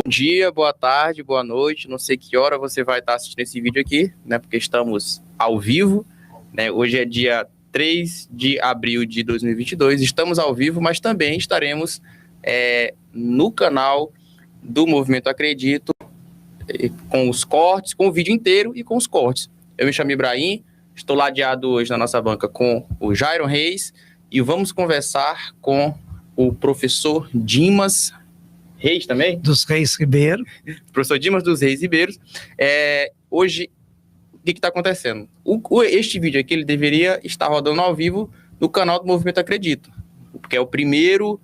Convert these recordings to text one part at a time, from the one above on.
dia, boa tarde, boa noite. Não sei que hora você vai estar assistindo esse vídeo aqui, né? Porque estamos ao vivo, né? Hoje é dia 3 de abril de 2022. Estamos ao vivo, mas também estaremos no canal do Movimento Acredito, com os cortes, com o vídeo inteiro e com os cortes. Eu me chamo Ibrahim, estou ladeado hoje na nossa banca com o Jairon Reis e vamos conversar com o professor Dimas Reis também? Dos Reis Ribeiro. Professor Dimas dos Reis Ribeiros. Hoje, o que está acontecendo? Este vídeo aqui, ele deveria estar rodando ao vivo no canal do Movimento Acredito, porque é o primeiro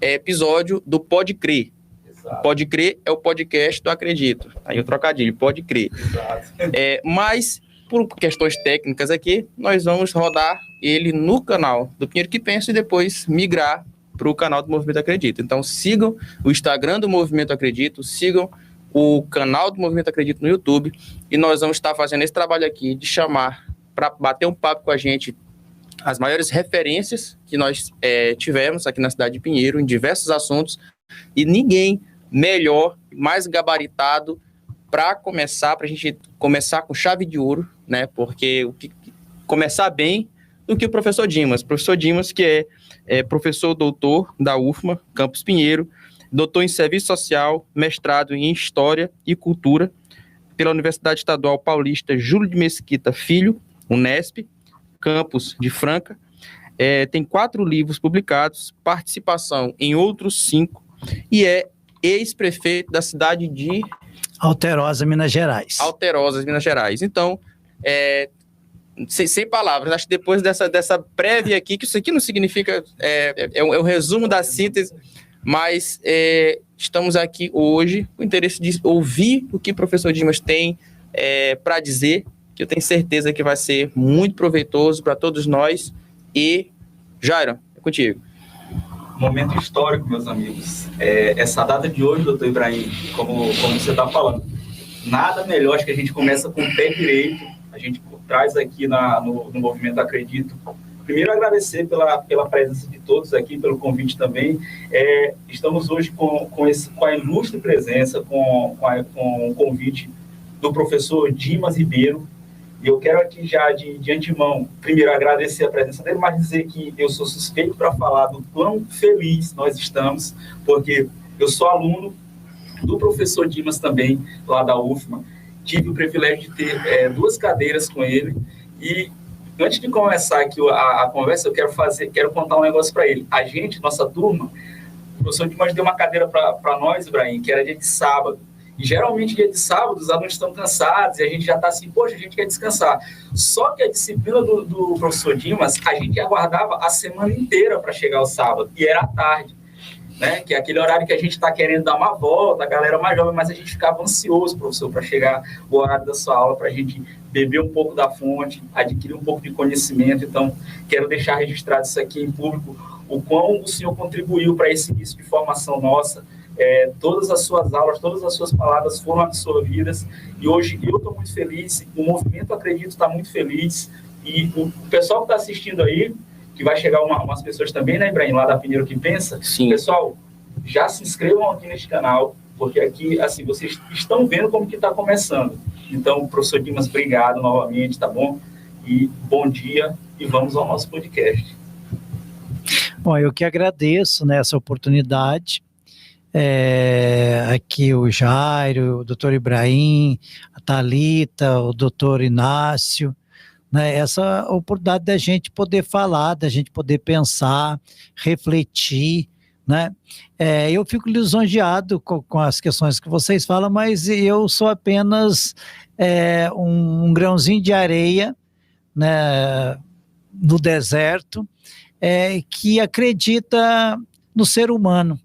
episódio do Pode Crer. Exato. Pode Crer é o podcast do Acredito. Aí o trocadilho, Pode Crer. Exato. Mas, por questões técnicas aqui, nós vamos rodar ele no canal do Pinheiro que Pensa e depois migrar para o canal do Movimento Acredito. Então sigam o Instagram do Movimento Acredito, sigam o canal do Movimento Acredito no YouTube e nós vamos estar fazendo esse trabalho aqui de chamar para bater um papo com a gente as maiores referências que nós tivemos aqui na cidade de Pinheiro em diversos assuntos e ninguém melhor, mais gabaritado para a gente começar com chave de ouro, né? Porque começar bem do que o professor Dimas. Professor Dimas, que é professor doutor da UFMA, Campus Pinheiro, doutor em Serviço Social, mestrado em História e Cultura pela Universidade Estadual Paulista Júlio de Mesquita Filho, Unesp, campus de Franca. Tem 4 livros publicados, participação em outros 5 e é ex-prefeito da cidade de Alterosa, Minas Gerais. Alterosas, Minas Gerais. Então, sem palavras, acho que depois dessa prévia aqui, que isso aqui não significa, é um resumo da síntese, mas estamos aqui hoje com o interesse de ouvir o que o professor Dimas tem para dizer, que eu tenho certeza que vai ser muito proveitoso para todos nós. E, Jairon, é contigo. Momento histórico, meus amigos. Essa data de hoje, doutor Ibrahim, como você está falando, nada melhor, acho que a gente começa com o pé direito, a gente traz aqui no Movimento Acredito. Primeiro, agradecer pela presença de todos aqui, pelo convite também. Estamos hoje com a ilustre presença, com o convite do professor Dimas Ribeiro. E eu quero aqui já, de antemão, primeiro agradecer a presença dele, mas dizer que eu sou suspeito para falar do quão feliz nós estamos, porque eu sou aluno do professor Dimas também, lá da UFMA. Tive o privilégio de ter 2 cadeiras com ele. E antes de começar aqui a conversa, eu quero contar um negócio para ele. A gente, nossa turma, o professor Dimas deu uma cadeira para nós, Ibrahim, que era dia de sábado. E geralmente, dia de sábado, os alunos estão cansados e a gente já está assim, poxa, a gente quer descansar. Só que a disciplina do professor Dimas, a gente aguardava a semana inteira para chegar o sábado, e era à tarde, né? Que é aquele horário que a gente está querendo dar uma volta, a galera mais jovem, mas a gente ficava ansioso, professor, para chegar o horário da sua aula, para a gente beber um pouco da fonte, adquirir um pouco de conhecimento. Então, quero deixar registrado isso aqui em público, o quão o senhor contribuiu para esse início de formação nossa. Todas as suas aulas, todas as suas palavras foram absorvidas e hoje eu estou muito feliz, o Movimento Acredito está muito feliz e o pessoal que está assistindo aí, que vai chegar umas pessoas também, né, Ibrahim, lá da Pinheiro que Pensa. Sim. Pessoal, já se inscrevam aqui neste canal, porque aqui, assim, vocês estão vendo como que está começando. Então, professor Dimas, obrigado novamente, tá bom? E bom dia e vamos ao nosso podcast. Bom, eu que agradeço, né, essa oportunidade. Aqui o Jairo, o doutor Ibrahim, a Thalita, o doutor Inácio, né, essa oportunidade da gente poder falar, da gente poder pensar, refletir, né? Eu fico lisonjeado com as questões que vocês falam, mas eu sou apenas um grãozinho de areia, né, no deserto, que acredita no ser humano,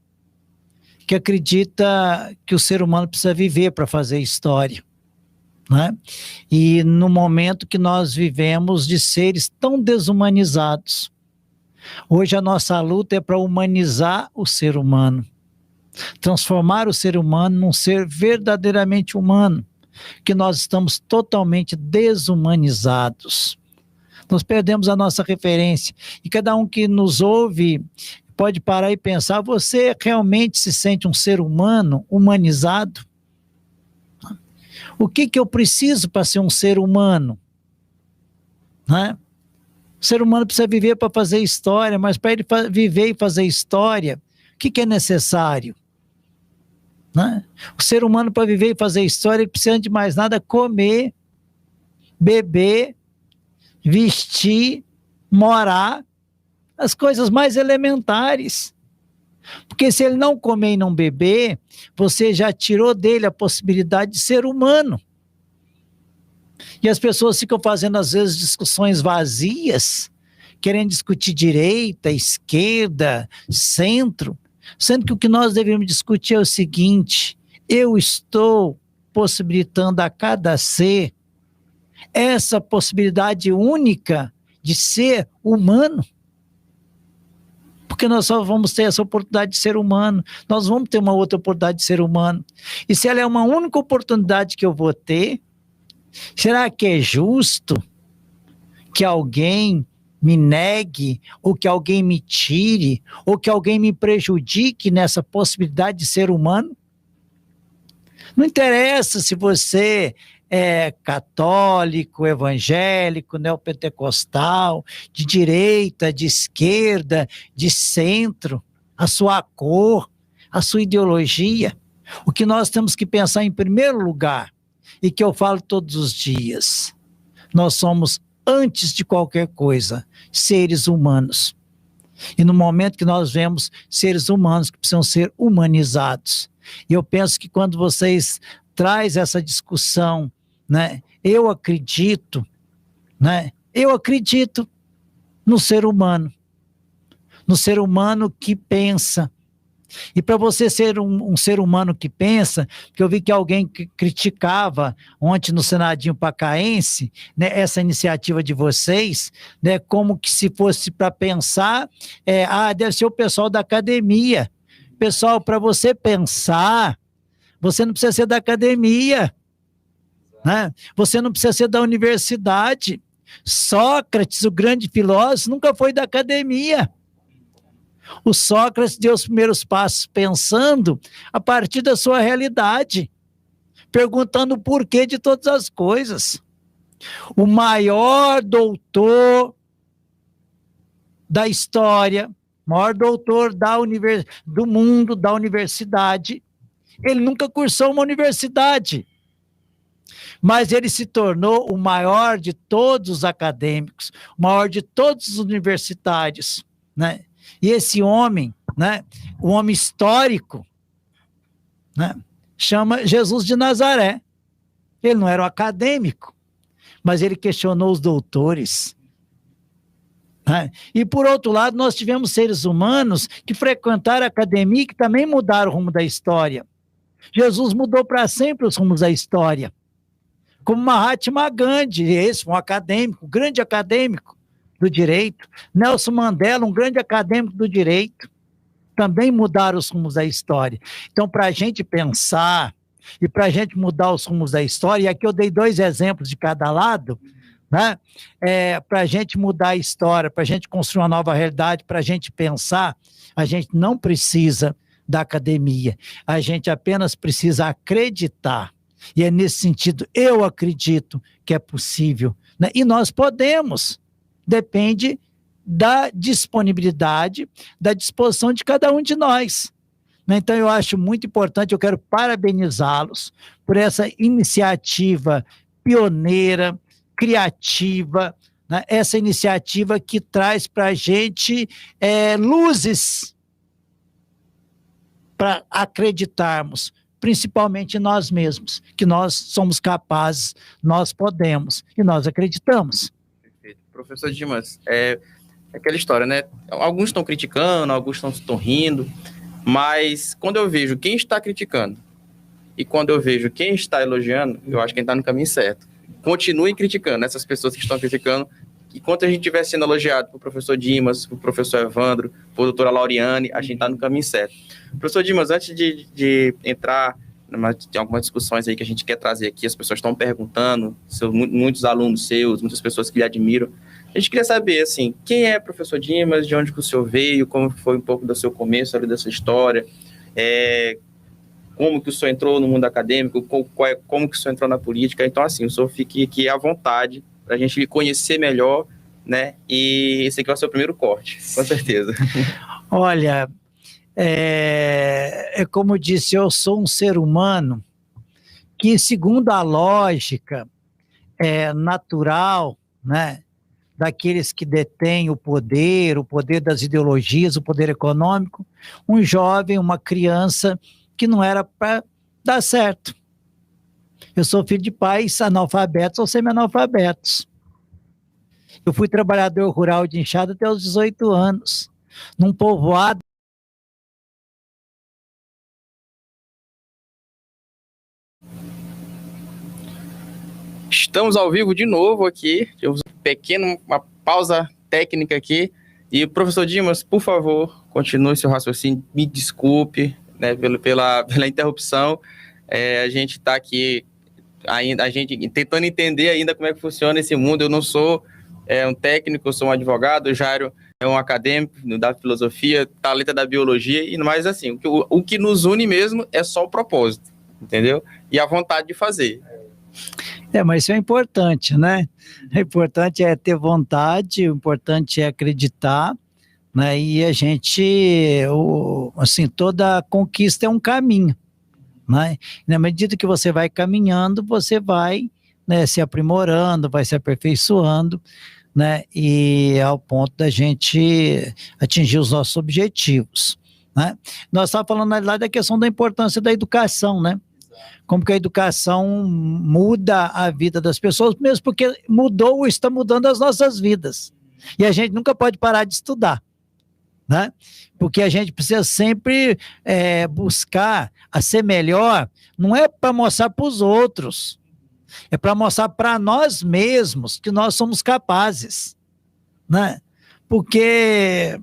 que acredita que o ser humano precisa viver para fazer história, né? E no momento que nós vivemos de seres tão desumanizados, hoje a nossa luta é para humanizar o ser humano, transformar o ser humano num ser verdadeiramente humano, que nós estamos totalmente desumanizados. Nós perdemos a nossa referência, e cada um que nos ouve pode parar e pensar, você realmente se sente um ser humano humanizado? O que eu preciso para ser um ser humano? Né? O ser humano precisa viver para fazer história, mas para ele viver e fazer história, o que é necessário? Né? O ser humano, para viver e fazer história, ele precisa de mais nada comer, beber, vestir, morar, as coisas mais elementares. Porque se ele não comer e não beber, você já tirou dele a possibilidade de ser humano. E as pessoas ficam fazendo, às vezes, discussões vazias, querendo discutir direita, esquerda, centro, sendo que o que nós devemos discutir é o seguinte: eu estou possibilitando a cada ser essa possibilidade única de ser humano. Porque nós só vamos ter essa oportunidade de ser humano, nós vamos ter uma outra oportunidade de ser humano. E se ela é uma única oportunidade que eu vou ter, será que é justo que alguém me negue, ou que alguém me tire, ou que alguém me prejudique nessa possibilidade de ser humano? Não interessa se você é católico, evangélico, neopentecostal, de direita, de esquerda, de centro, a sua cor, a sua ideologia. O que nós temos que pensar em primeiro lugar, e que eu falo todos os dias, nós somos, antes de qualquer coisa, seres humanos. E no momento que nós vemos seres humanos que precisam ser humanizados, e eu penso que quando vocês trazem essa discussão, né, eu acredito no ser humano que pensa. E para você ser um ser humano que pensa, que eu vi que alguém criticava ontem no Senadinho Pacaense, né, essa iniciativa de vocês, né, como que se fosse para pensar, deve ser o pessoal da academia. Pessoal, para você pensar, você não precisa ser da academia, né? Você não precisa ser da universidade. Sócrates, o grande filósofo, nunca foi da academia. O Sócrates deu os primeiros passos pensando a partir da sua realidade, perguntando o porquê de todas as coisas. O maior doutor da história, maior doutor do mundo, da universidade, ele nunca cursou uma universidade, mas ele se tornou o maior de todos os acadêmicos, o maior de todos os universitários, né? E esse homem, né, o homem histórico, né, chama Jesus de Nazaré. Ele não era um acadêmico, mas ele questionou os doutores, né? E por outro lado, nós tivemos seres humanos que frequentaram a academia e que também mudaram o rumo da história. Jesus mudou para sempre os rumos da história, como Mahatma Gandhi, esse foi um acadêmico, um grande acadêmico do direito. Nelson Mandela, um grande acadêmico do direito, também mudaram os rumos da história. Então, para a gente pensar e para a gente mudar os rumos da história, e aqui eu dei 2 exemplos de cada lado, né? Para a gente mudar a história, para a gente construir uma nova realidade, para a gente pensar, a gente não precisa da academia, a gente apenas precisa acreditar. E é nesse sentido, eu acredito que é possível, né? E nós podemos. Depende da disponibilidade, da disposição de cada um de nós. Então, eu acho muito importante, eu quero parabenizá-los por essa iniciativa pioneira, criativa, né? Essa iniciativa que traz para a gente luzes para acreditarmos, principalmente em nós mesmos, que nós somos capazes, nós podemos e nós acreditamos. Professor Dimas, aquela história, né? Alguns estão criticando, alguns estão rindo, mas quando eu vejo quem está criticando e quando eu vejo quem está elogiando, eu acho que a gente está no caminho certo. Continuem criticando essas pessoas que estão criticando, enquanto a gente estiver sendo elogiado por professor Dimas, por professor Evandro, por doutora Lauriane, a gente está no caminho certo. Professor Dimas, antes de entrar tem algumas discussões aí que a gente quer trazer aqui, as pessoas estão perguntando, muitos alunos seus, muitas pessoas que lhe admiram, A gente queria saber, assim, quem é o professor Dimas, de onde que o senhor veio, como foi um pouco do seu começo, ali, da sua história, como que o senhor entrou no mundo acadêmico, como que o senhor entrou na política. Então, assim, o senhor fique aqui à vontade para a gente lhe conhecer melhor, né? E esse aqui vai ser o primeiro corte, com certeza. Olha, como eu disse, eu sou um ser humano que, segundo a lógica natural, né, daqueles que detêm o poder das ideologias, o poder econômico, um jovem, uma criança que não era para dar certo. Eu sou filho de pais analfabetos ou semi-analfabetos. Eu fui trabalhador rural de enxada até os 18 anos, num povoado. Estamos ao vivo de novo aqui, tivemos uma pausa técnica aqui. E, professor Dimas, por favor, continue seu raciocínio, me desculpe, né, pela interrupção. A gente está aqui ainda, tentando entender ainda como é que funciona esse mundo. Eu não sou um técnico, eu sou um advogado, o Jairo é um acadêmico da filosofia, Thalita da biologia, mas assim, o que nos une mesmo é só o propósito, entendeu? E a vontade de fazer. Mas isso é importante, né? O importante é ter vontade, o importante é acreditar, né? E a gente, assim, toda conquista é um caminho, né? Na medida que você vai caminhando, você vai, né, se aprimorando, vai se aperfeiçoando, né? E ao ponto da gente atingir os nossos objetivos, né? Nós estávamos falando, na realidade, da questão da importância da educação, né? Como que a educação muda a vida das pessoas, mesmo porque mudou ou está mudando as nossas vidas. E a gente nunca pode parar de estudar, né? Porque a gente precisa sempre buscar a ser melhor, não é para mostrar para os outros, é para mostrar para nós mesmos que nós somos capazes, né? Porque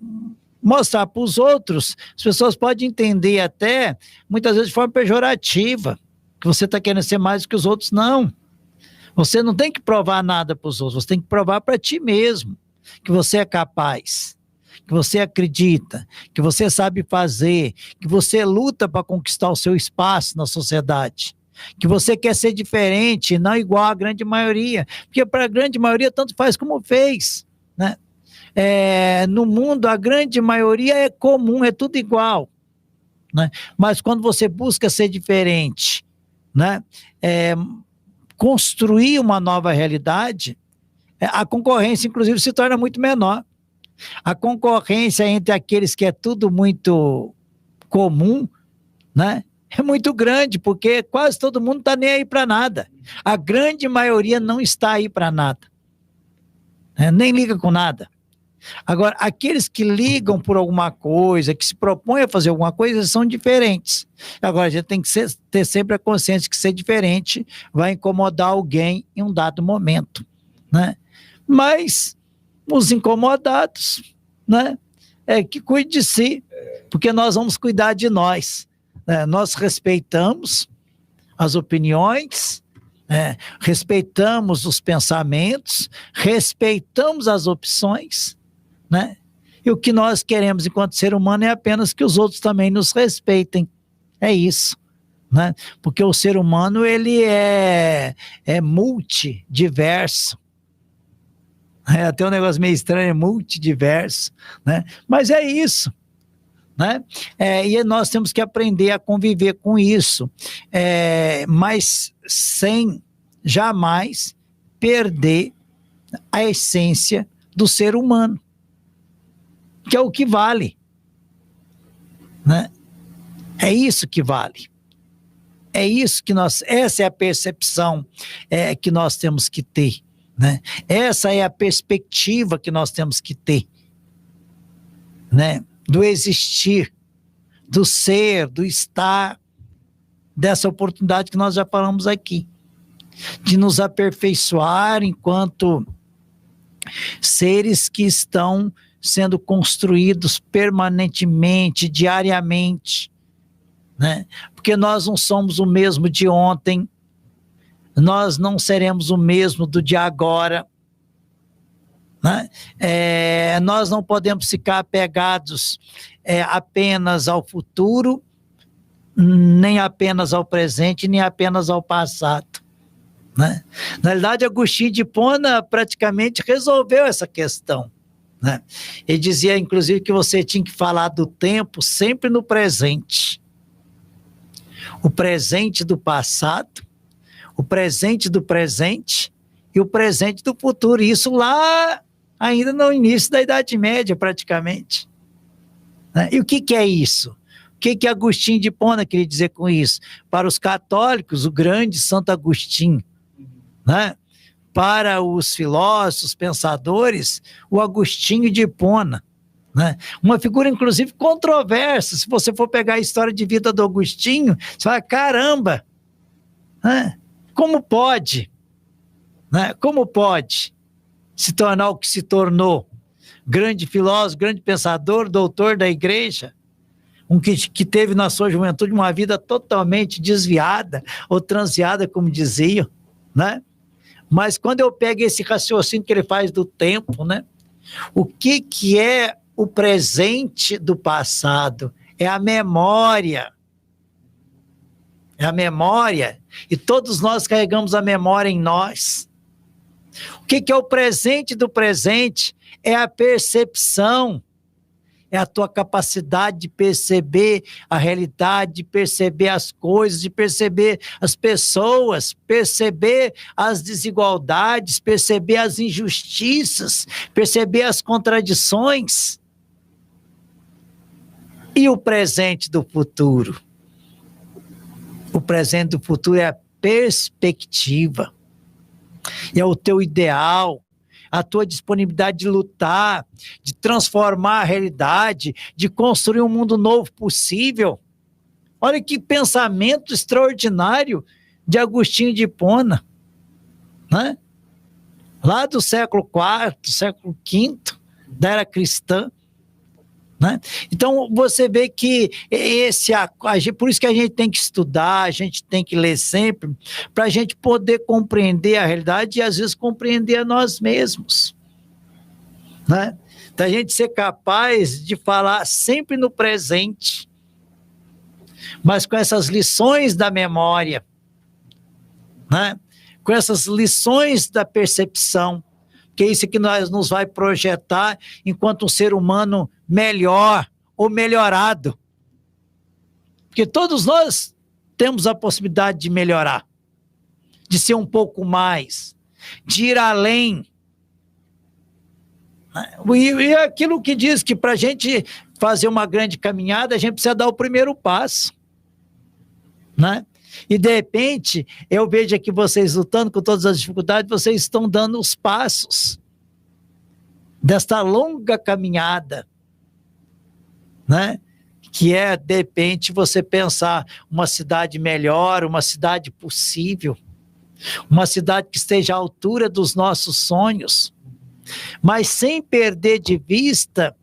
mostrar para os outros, as pessoas podem entender até, muitas vezes de forma pejorativa, que você está querendo ser mais do que os outros. Não. Você não tem que provar nada para os outros, você tem que provar para ti mesmo que você é capaz, que você acredita, que você sabe fazer, que você luta para conquistar o seu espaço na sociedade, que você quer ser diferente, não igual à grande maioria, porque para a grande maioria tanto faz como fez, né? No mundo a grande maioria é comum, é tudo igual, né? Mas quando você busca ser diferente, né, construir uma nova realidade, a concorrência, inclusive, se torna muito menor. A concorrência entre aqueles que é tudo muito comum, né, é muito grande, porque quase todo mundo está nem aí para nada. A grande maioria não está aí para nada, né, nem liga com nada. Agora, aqueles que ligam por alguma coisa, que se propõem a fazer alguma coisa, são diferentes. Agora, a gente tem que ter sempre a consciência que ser diferente vai incomodar alguém em um dado momento, né? Mas os incomodados, né, que cuide de si, porque nós vamos cuidar de nós, né? Nós respeitamos as opiniões, respeitamos os pensamentos, respeitamos as opções, né? E o que nós queremos enquanto ser humano é apenas que os outros também nos respeitem. É isso, né? Porque o ser humano, ele é multidiverso. É até um negócio meio estranho, é multidiverso, né? Mas é isso, né? E nós temos que aprender a conviver com isso, mas sem jamais perder a essência do ser humano, que é o que vale, né? É isso que vale. É isso que essa é a percepção que nós temos que ter, né? Essa é a perspectiva que nós temos que ter, né? Do existir, do ser, do estar, dessa oportunidade que nós já falamos aqui, de nos aperfeiçoar enquanto seres que estão sendo construídos permanentemente, diariamente, né? Porque nós não somos o mesmo de ontem, nós não seremos o mesmo do de agora, né? Nós não podemos ficar apegados apenas ao futuro, nem apenas ao presente, nem apenas ao passado, né? Na realidade, Agostinho de Hipona praticamente resolveu essa questão, né? Ele dizia, inclusive, que você tinha que falar do tempo sempre no presente. O presente do passado, o presente do presente e o presente do futuro. Isso lá ainda no início da Idade Média, praticamente, né? E o que é isso? O que Agostinho de Hipona queria dizer com isso? Para os católicos, o grande Santo Agostinho, né? Para os filósofos, pensadores, o Agostinho de Hipona, né? Uma figura, inclusive, controversa. Se você for pegar a história de vida do Agostinho, você fala, caramba, né? Como pode? Né? Como pode se tornar o que se tornou? Grande filósofo, grande pensador, doutor da igreja, que teve na sua juventude uma vida totalmente desviada ou transviada, como diziam, né? Mas quando eu pego esse raciocínio que ele faz do tempo, né? O que é o presente do passado? É a memória. É a memória. E todos nós carregamos a memória em nós. O que é o presente do presente? É a percepção. É a tua capacidade de perceber a realidade, de perceber as coisas, de perceber as pessoas, perceber as desigualdades, perceber as injustiças, perceber as contradições. E o presente do futuro? O presente do futuro é a perspectiva, é o teu ideal, a tua disponibilidade de lutar, de transformar a realidade, de construir um mundo novo possível. Olha que pensamento extraordinário de Agostinho de Hipona, né? Lá do século IV, século V, da era cristã, né? Então você vê que por isso que a gente tem que estudar, a gente tem que ler sempre, para a gente poder compreender a realidade e às vezes compreender a nós mesmos, né? Da gente ser capaz de falar sempre no presente, mas com essas lições da memória, né? Com essas lições da percepção, que é isso que nos vai projetar enquanto um ser humano melhor ou melhorado. Porque todos nós temos a possibilidade de melhorar, de ser um pouco mais, de ir além. E é aquilo que diz que para a gente fazer uma grande caminhada, a gente precisa dar o primeiro passo, né? E de repente, eu vejo aqui vocês lutando com todas as dificuldades, vocês estão dando os passos desta longa caminhada, né? Que é, de repente, você pensar uma cidade melhor, uma cidade possível, uma cidade que esteja à altura dos nossos sonhos, mas sem perder de vista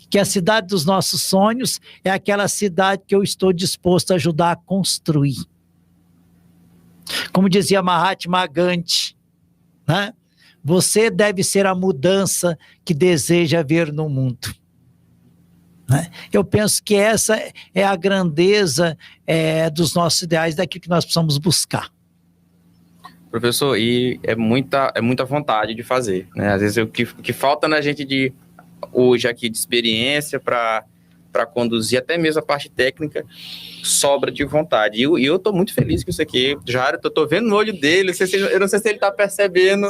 que a cidade dos nossos sonhos é aquela cidade que eu estou disposto a ajudar a construir. Como dizia Mahatma Gandhi, né? Você deve ser a mudança que deseja ver no mundo, né? Eu penso que essa é a grandeza dos nossos ideais, daquilo que nós precisamos buscar. Professor, e é muita vontade de fazer, né? Às vezes o que falta na gente hoje aqui de experiência para conduzir até mesmo a parte técnica, sobra de vontade. E eu estou muito feliz com isso aqui. Já estou vendo no olho dele, eu não sei se ele está percebendo,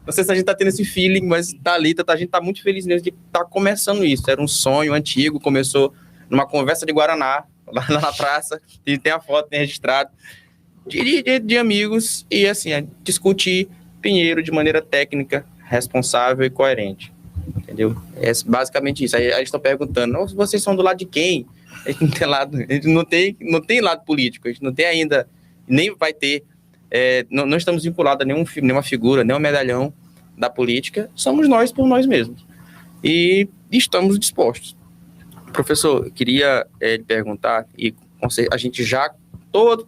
não sei se a gente está tendo esse feeling, mas a gente está muito feliz mesmo de estar começando isso. Era um sonho antigo, começou numa conversa de Guaraná, lá na praça, e tem a foto, tem registrado, de amigos, e assim, discutir Pinheiro de maneira técnica, responsável e coerente. Entendeu? É basicamente isso. Aí a gente está perguntando, vocês são do lado de quem? A gente não tem lado, a gente não tem lado político, a gente não tem ainda, nem vai ter, não estamos vinculados a nenhuma figura, nenhum medalhão da política, somos nós por nós mesmos. E estamos dispostos. Professor, eu queria lhe perguntar, e a gente já,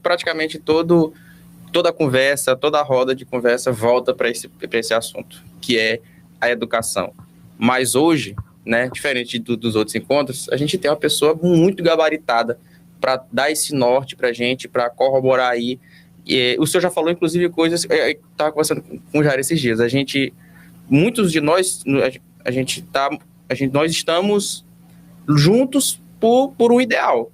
praticamente toda a conversa, toda a roda de conversa volta para esse assunto, que é a educação. Mas hoje, né, diferente dos outros encontros, a gente tem uma pessoa muito gabaritada para dar esse norte para a gente, para corroborar aí. O senhor já falou, inclusive, coisas... Estava conversando com o Jair esses dias. Muitos de nós, nós estamos juntos por um ideal.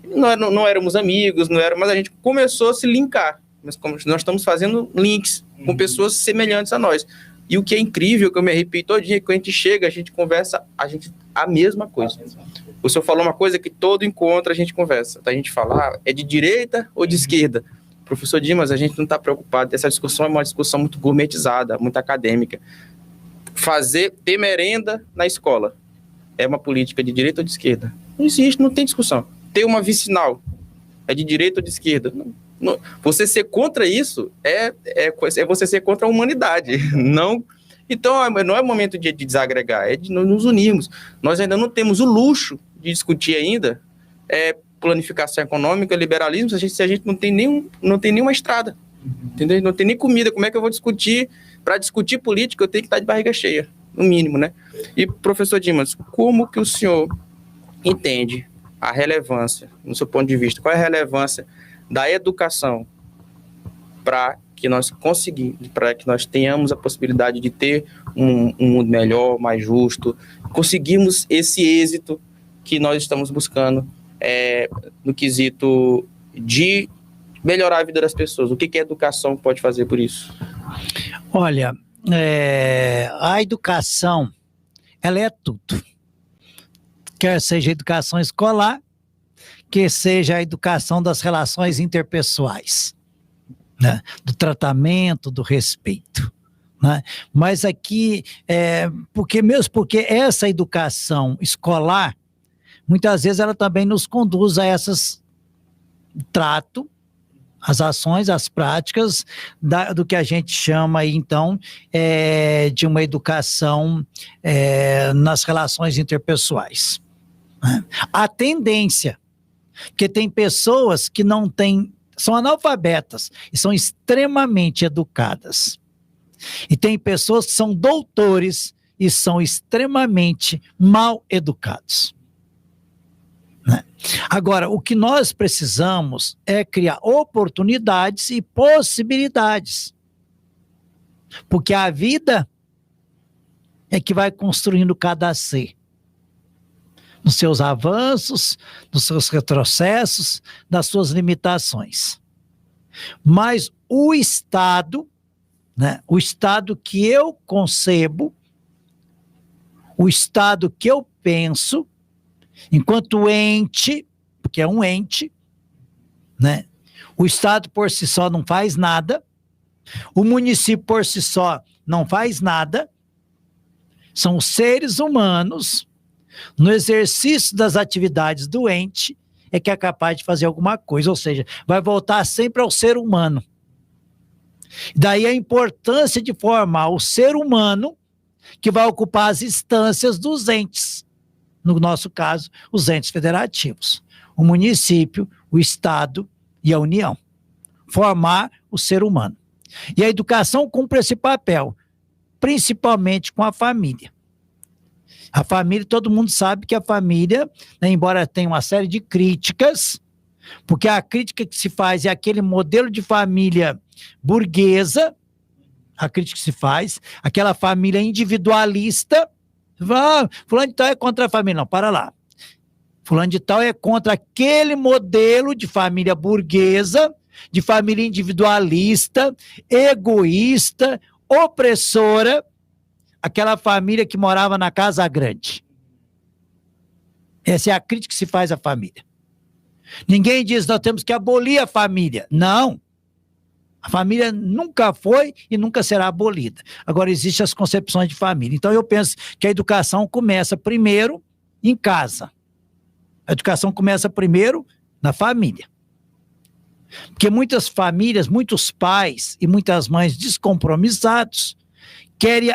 Não éramos amigos, mas a gente começou a se linkar. Nós estamos fazendo links com pessoas semelhantes a nós. E o que é incrível, que eu me arrepio todo dia, quando a gente chega, a gente conversa a mesma coisa. O senhor falou uma coisa que todo encontro a gente conversa. A gente fala, é de direita ou de esquerda? Professor Dimas, a gente não está preocupado. Essa discussão é uma discussão muito gourmetizada, muito acadêmica. Ter merenda na escola é uma política de direita ou de esquerda? Não existe, não tem discussão. Ter uma vicinal é de direita ou de esquerda? Não, você ser contra isso é você ser contra a humanidade. Não, então, não é momento de desagregar, é de nos unirmos. Nós ainda não temos o luxo de discutir ainda planificação econômica, liberalismo, se a gente não tem nenhuma estrada, entendeu? Não tem nem comida. Como é que eu vou discutir? Para discutir política, eu tenho que estar de barriga cheia, no mínimo, né? E, professor Dimas, como que o senhor entende a relevância, no seu ponto de vista, qual é a relevância da educação para que nós tenhamos a possibilidade de ter um mundo melhor, mais justo, conseguimos esse êxito que nós estamos buscando no quesito de melhorar a vida das pessoas? O que a educação pode fazer por isso? Olha, a educação, ela é tudo. Quer seja a educação escolar, que seja a educação das relações interpessoais, né? Do tratamento, do respeito, né? Mas aqui, porque essa educação escolar, muitas vezes ela também nos conduz a trato, as ações, as práticas do que a gente chama aí, então, de uma educação nas relações interpessoais. A tendência, porque tem pessoas que são analfabetas e são extremamente educadas. E tem pessoas que são doutores e são extremamente mal educados. Agora, o que nós precisamos é criar oportunidades e possibilidades. Porque a vida é que vai construindo cada ser. Nos seus avanços, nos seus retrocessos, nas suas limitações. Mas o Estado, né, o Estado que eu concebo, o Estado que eu penso, enquanto ente, porque é um ente, né? O Estado por si só não faz nada, o município por si só não faz nada, são os seres humanos, no exercício das atividades do ente, é que é capaz de fazer alguma coisa, ou seja, vai voltar sempre ao ser humano. Daí a importância de formar o ser humano que vai ocupar as instâncias dos entes. No nosso caso, os entes federativos, o município, o Estado e a União. Formar o ser humano. E a educação cumpre esse papel, principalmente com a família. A família, todo mundo sabe que a família, né, embora tenha uma série de críticas, porque a crítica que se faz é aquele modelo de família burguesa, a crítica que se faz, aquela família individualista. Fulano de tal é contra a família. Não, para lá. Fulano de tal é contra aquele modelo de família burguesa, de família individualista, egoísta, opressora, aquela família que morava na casa grande. Essa é a crítica que se faz à família. Ninguém diz nós temos que abolir a família. Não. A família nunca foi e nunca será abolida. Agora, existem as concepções de família. Então, eu penso que a educação começa primeiro em casa. A educação começa primeiro na família. Porque muitas famílias, muitos pais e muitas mães descompromissados querem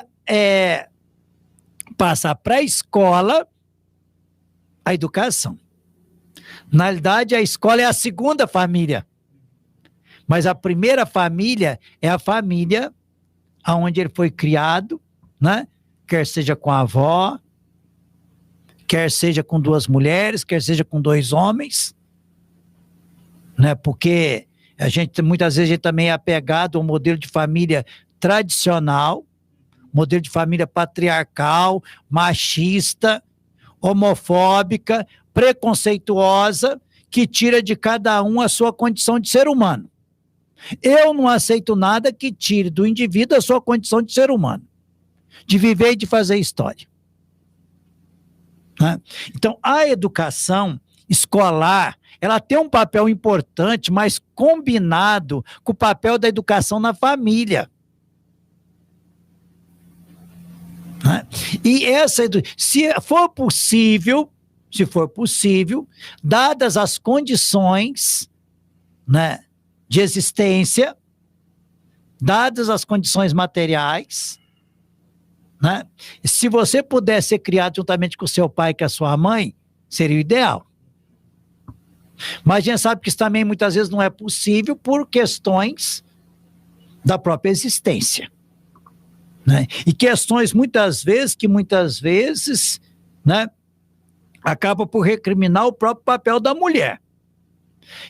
passar para a escola a educação. Na realidade, a escola é a segunda família. Mas a primeira família é a família onde ele foi criado, né? quer seja com a avó, quer seja com 2 mulheres, quer seja com 2 homens, né? Porque muitas vezes a gente também é apegado ao modelo de família tradicional, modelo de família patriarcal, machista, homofóbica, preconceituosa, que tira de cada um a sua condição de ser humano. Eu não aceito nada que tire do indivíduo a sua condição de ser humano, de viver e de fazer história. Né? Então, a educação escolar, ela tem um papel importante, mas combinado com o papel da educação na família. Né? E se for possível, dadas as condições, né, de existência, dadas as condições materiais, né, se você puder ser criado juntamente com o seu pai e com a sua mãe, seria o ideal. Mas a gente sabe que isso também muitas vezes não é possível por questões da própria existência. Né? E questões muitas vezes, né, acaba por recriminar o próprio papel da mulher.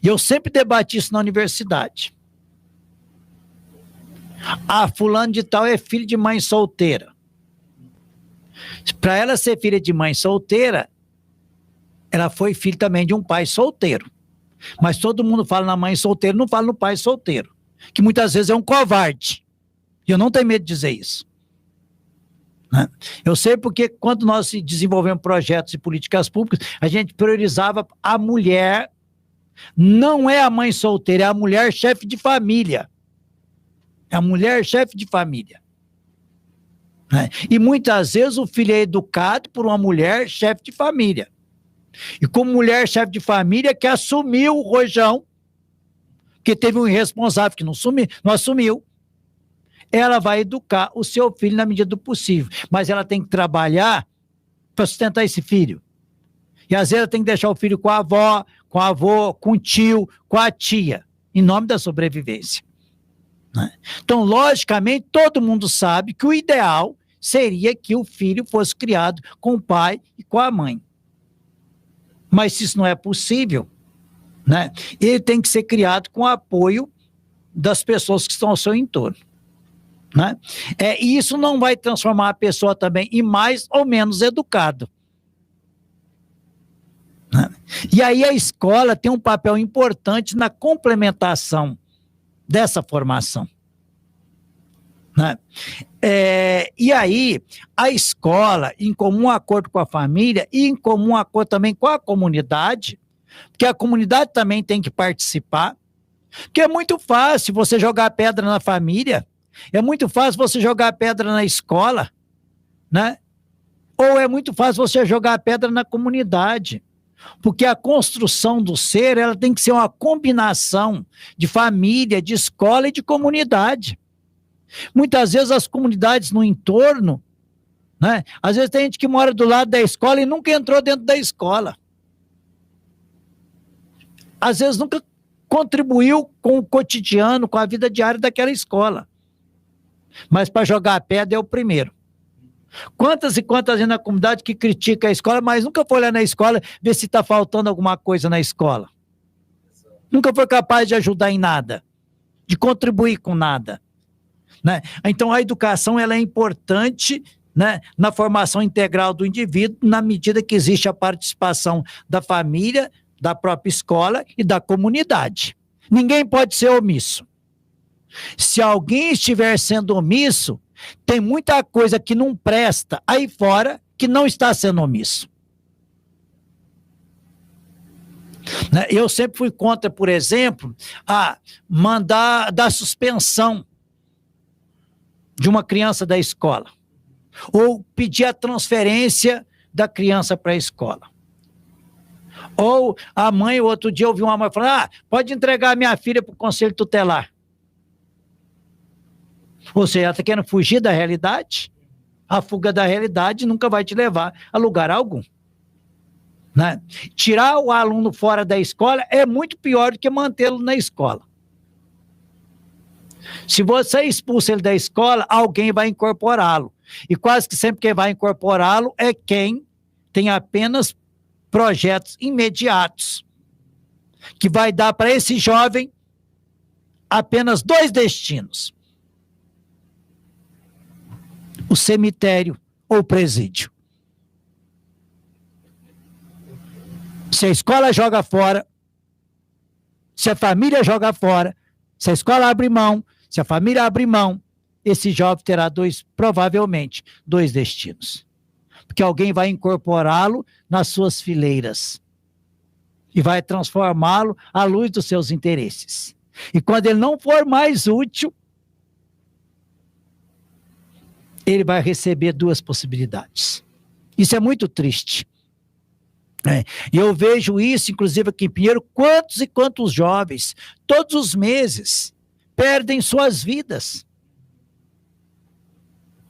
E eu sempre debati isso na universidade. Fulano de tal é filho de mãe solteira. Para ela ser filha de mãe solteira, ela foi filha também de um pai solteiro. Mas todo mundo fala na mãe solteira, não fala no pai solteiro, que muitas vezes é um covarde. E eu não tenho medo de dizer isso. Né? Eu sei porque quando nós desenvolvemos projetos e políticas públicas, a gente priorizava a mulher, não é a mãe solteira, é a mulher chefe de família. É a mulher chefe de família. Né? E muitas vezes o filho é educado por uma mulher chefe de família. E como mulher chefe de família que assumiu o rojão, que teve um irresponsável que não assumiu, ela vai educar o seu filho na medida do possível. Mas ela tem que trabalhar para sustentar esse filho. E às vezes ela tem que deixar o filho com a avó, com o avô, com o tio, com a tia, em nome da sobrevivência. Né? Então, logicamente, todo mundo sabe que o ideal seria que o filho fosse criado com o pai e com a mãe. Mas se isso não é possível, né, ele tem que ser criado com o apoio das pessoas que estão ao seu entorno. Né? E isso não vai transformar a pessoa também em mais ou menos educado. Né? E aí a escola tem um papel importante na complementação dessa formação. Né? E aí a escola, em comum acordo com a família e em comum acordo também com a comunidade, porque a comunidade também tem que participar, porque é muito fácil você jogar pedra na família, é muito fácil você jogar pedra na escola, né? Ou é muito fácil você jogar pedra na comunidade, porque a construção do ser, ela tem que ser uma combinação de família, de escola e de comunidade. Muitas vezes as comunidades no entorno, né? Às vezes tem gente que mora do lado da escola e nunca entrou dentro da escola. Às vezes nunca contribuiu com o cotidiano, com a vida diária daquela escola. Mas para jogar pedra é o primeiro. Quantas e quantas vezes na comunidade que critica a escola, mas nunca foi lá na escola ver se está faltando alguma coisa na escola. Nunca foi capaz de ajudar em nada, de contribuir com nada. Né? Então a educação ela é importante, né, na formação integral do indivíduo, na medida que existe a participação da família, da própria escola e da comunidade. Ninguém pode ser omisso. Se alguém estiver sendo omisso, tem muita coisa que não presta aí fora que não está sendo omisso. Eu sempre fui contra, por exemplo, mandar dar suspensão de uma criança da escola, ou pedir a transferência da criança para a escola. Ou a mãe, outro dia eu ouvi uma mãe falando, pode entregar a minha filha para o conselho tutelar. Ou seja, ela está querendo fugir da realidade? A fuga da realidade nunca vai te levar a lugar algum. Né? Tirar o aluno fora da escola é muito pior do que mantê-lo na escola. Se você expulsa ele da escola, alguém vai incorporá-lo. E quase que sempre quem vai incorporá-lo é quem tem apenas projetos imediatos, que vai dar para esse jovem apenas 2 destinos: o cemitério ou o presídio. Se a escola joga fora, se a família joga fora, se a escola abre mão, se a família abre mão, esse jovem terá provavelmente 2 destinos. Porque alguém vai incorporá-lo nas suas fileiras e vai transformá-lo à luz dos seus interesses. E quando ele não for mais útil, ele vai receber 2 possibilidades. Isso é muito triste. E eu vejo isso, inclusive aqui em Pinheiro, quantos e quantos jovens, todos os meses, perdem suas vidas.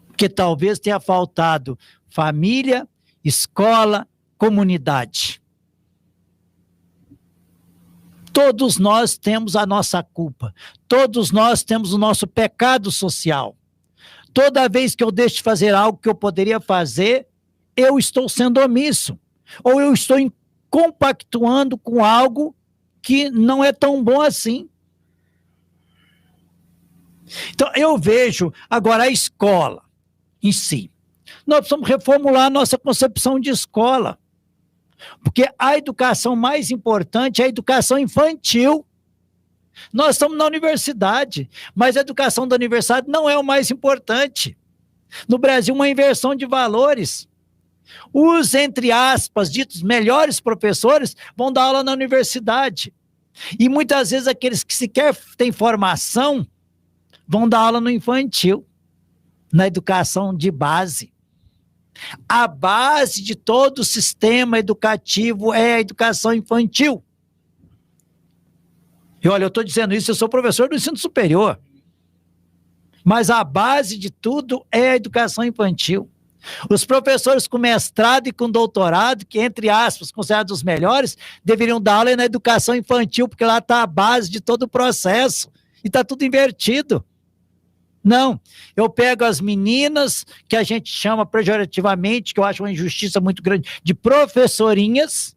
Porque talvez tenha faltado família, escola, comunidade. Todos nós temos a nossa culpa. Todos nós temos o nosso pecado social. Toda vez que eu deixo de fazer algo que eu poderia fazer, eu estou sendo omisso. Ou eu estou compactuando com algo que não é tão bom assim. Então, eu vejo agora a escola em si. Nós precisamos reformular a nossa concepção de escola. Porque a educação mais importante é a educação infantil. Nós estamos na universidade, mas a educação da universidade não é o mais importante. No Brasil, uma inversão de valores. Os, entre aspas, ditos melhores professores vão dar aula na universidade. E muitas vezes aqueles que sequer têm formação vão dar aula no infantil, na educação de base. A base de todo o sistema educativo é a educação infantil. E olha, eu estou dizendo isso, eu sou professor do ensino superior. Mas a base de tudo é a educação infantil. Os professores com mestrado e com doutorado, que, entre aspas, considerados os melhores, deveriam dar aula na educação infantil, porque lá está a base de todo o processo. E está tudo invertido. Não, eu pego as meninas, que a gente chama pejorativamente, que eu acho uma injustiça muito grande, de professorinhas.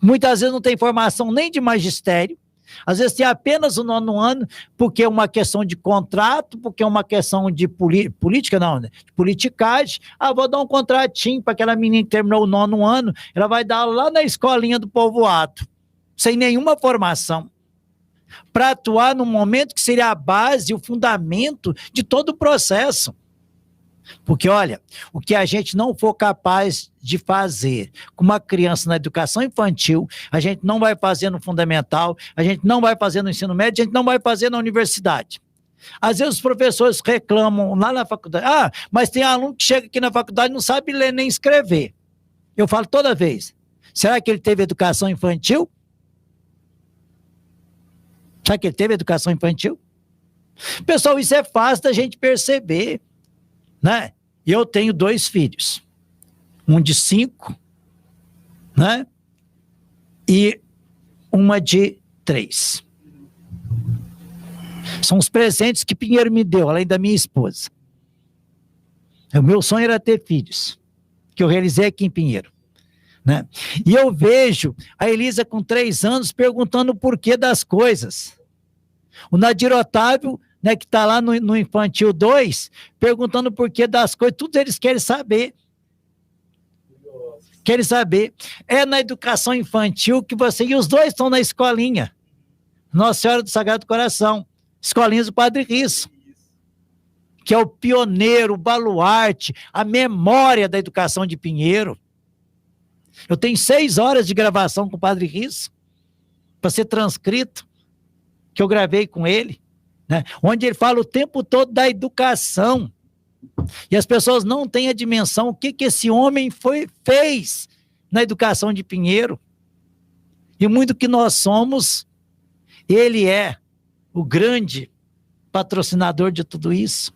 Muitas vezes não tem formação nem de magistério. Às vezes tem apenas o 9º ano, porque é uma questão de contrato, porque é uma questão de política, não, né? De politicagem. Ah, vou dar um contratinho para aquela menina que terminou o 9º ano, ela vai dar aula lá na escolinha do povoado, sem nenhuma formação, para atuar no momento que seria a base, o fundamento de todo o processo. Porque, olha, o que a gente não for capaz de fazer com uma criança na educação infantil, a gente não vai fazer no fundamental, a gente não vai fazer no ensino médio, a gente não vai fazer na universidade. Às vezes os professores reclamam lá na faculdade, mas tem aluno que chega aqui na faculdade e não sabe ler nem escrever. Eu falo toda vez, será que ele teve educação infantil? Será que ele teve educação infantil? Pessoal, isso é fácil da gente perceber, né? Eu tenho 2 filhos, um de 5, né? E uma de 3. São os presentes que Pinheiro me deu, além da minha esposa. O meu sonho era ter filhos, que eu realizei aqui em Pinheiro, né? E eu vejo a Elisa com 3 anos perguntando o porquê das coisas. O Nadir Otávio, né, que está lá no Infantil 2, perguntando o porquê das coisas, tudo eles querem saber. Querem saber. É na educação infantil que você... E os 2 estão na escolinha. Nossa Senhora do Sagrado Coração. Escolinhas do Padre Risso, que é o pioneiro, o baluarte, a memória da educação de Pinheiro. Eu tenho 6 horas de gravação com o Padre Risso, para ser transcrito, que eu gravei com ele, né? Onde ele fala o tempo todo da educação. E as pessoas não têm a dimensão o que esse homem fez na educação de Pinheiro. E muito que nós somos, ele é o grande patrocinador de tudo isso.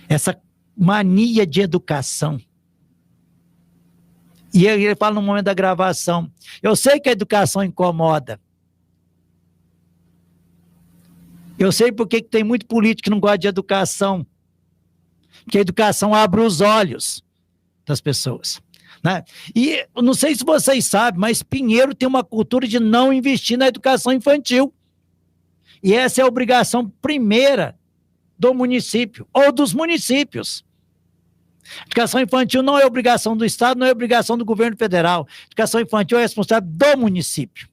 Essa mania de educação. E ele fala no momento da gravação, eu sei que a educação incomoda, Eu sei porque que tem muito político que não gosta de educação. Porque a educação abre os olhos das pessoas, né? E eu não sei se vocês sabem, mas Pinheiro tem uma cultura de não investir na educação infantil. E essa é a obrigação primeira do município, ou dos municípios. Educação infantil não é obrigação do Estado, não é obrigação do governo federal. Educação infantil é responsabilidade do município.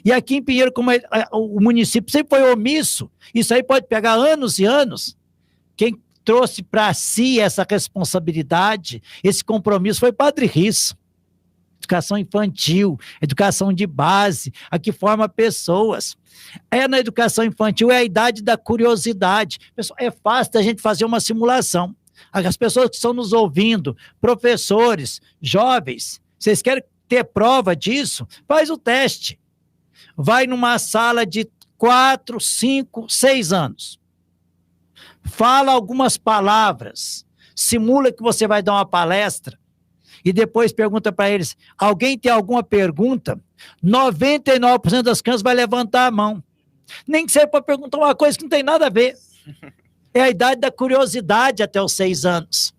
E aqui em Pinheiro, como o município sempre foi omisso, isso aí pode pegar anos e anos. Quem trouxe para si essa responsabilidade, esse compromisso foi Padre Risso. Educação infantil, educação de base, a que forma pessoas. Na educação infantil é a idade da curiosidade. Pessoal, é fácil da gente fazer uma simulação. As pessoas que estão nos ouvindo, professores, jovens, vocês querem ter prova disso? Faz o teste. Vai numa sala de 4, 5, 6 anos. Fala algumas palavras. Simula que você vai dar uma palestra. E depois pergunta para eles, alguém tem alguma pergunta? 99% das crianças vai levantar a mão. Nem que seja para perguntar uma coisa que não tem nada a ver. É a idade da curiosidade até os 6 anos.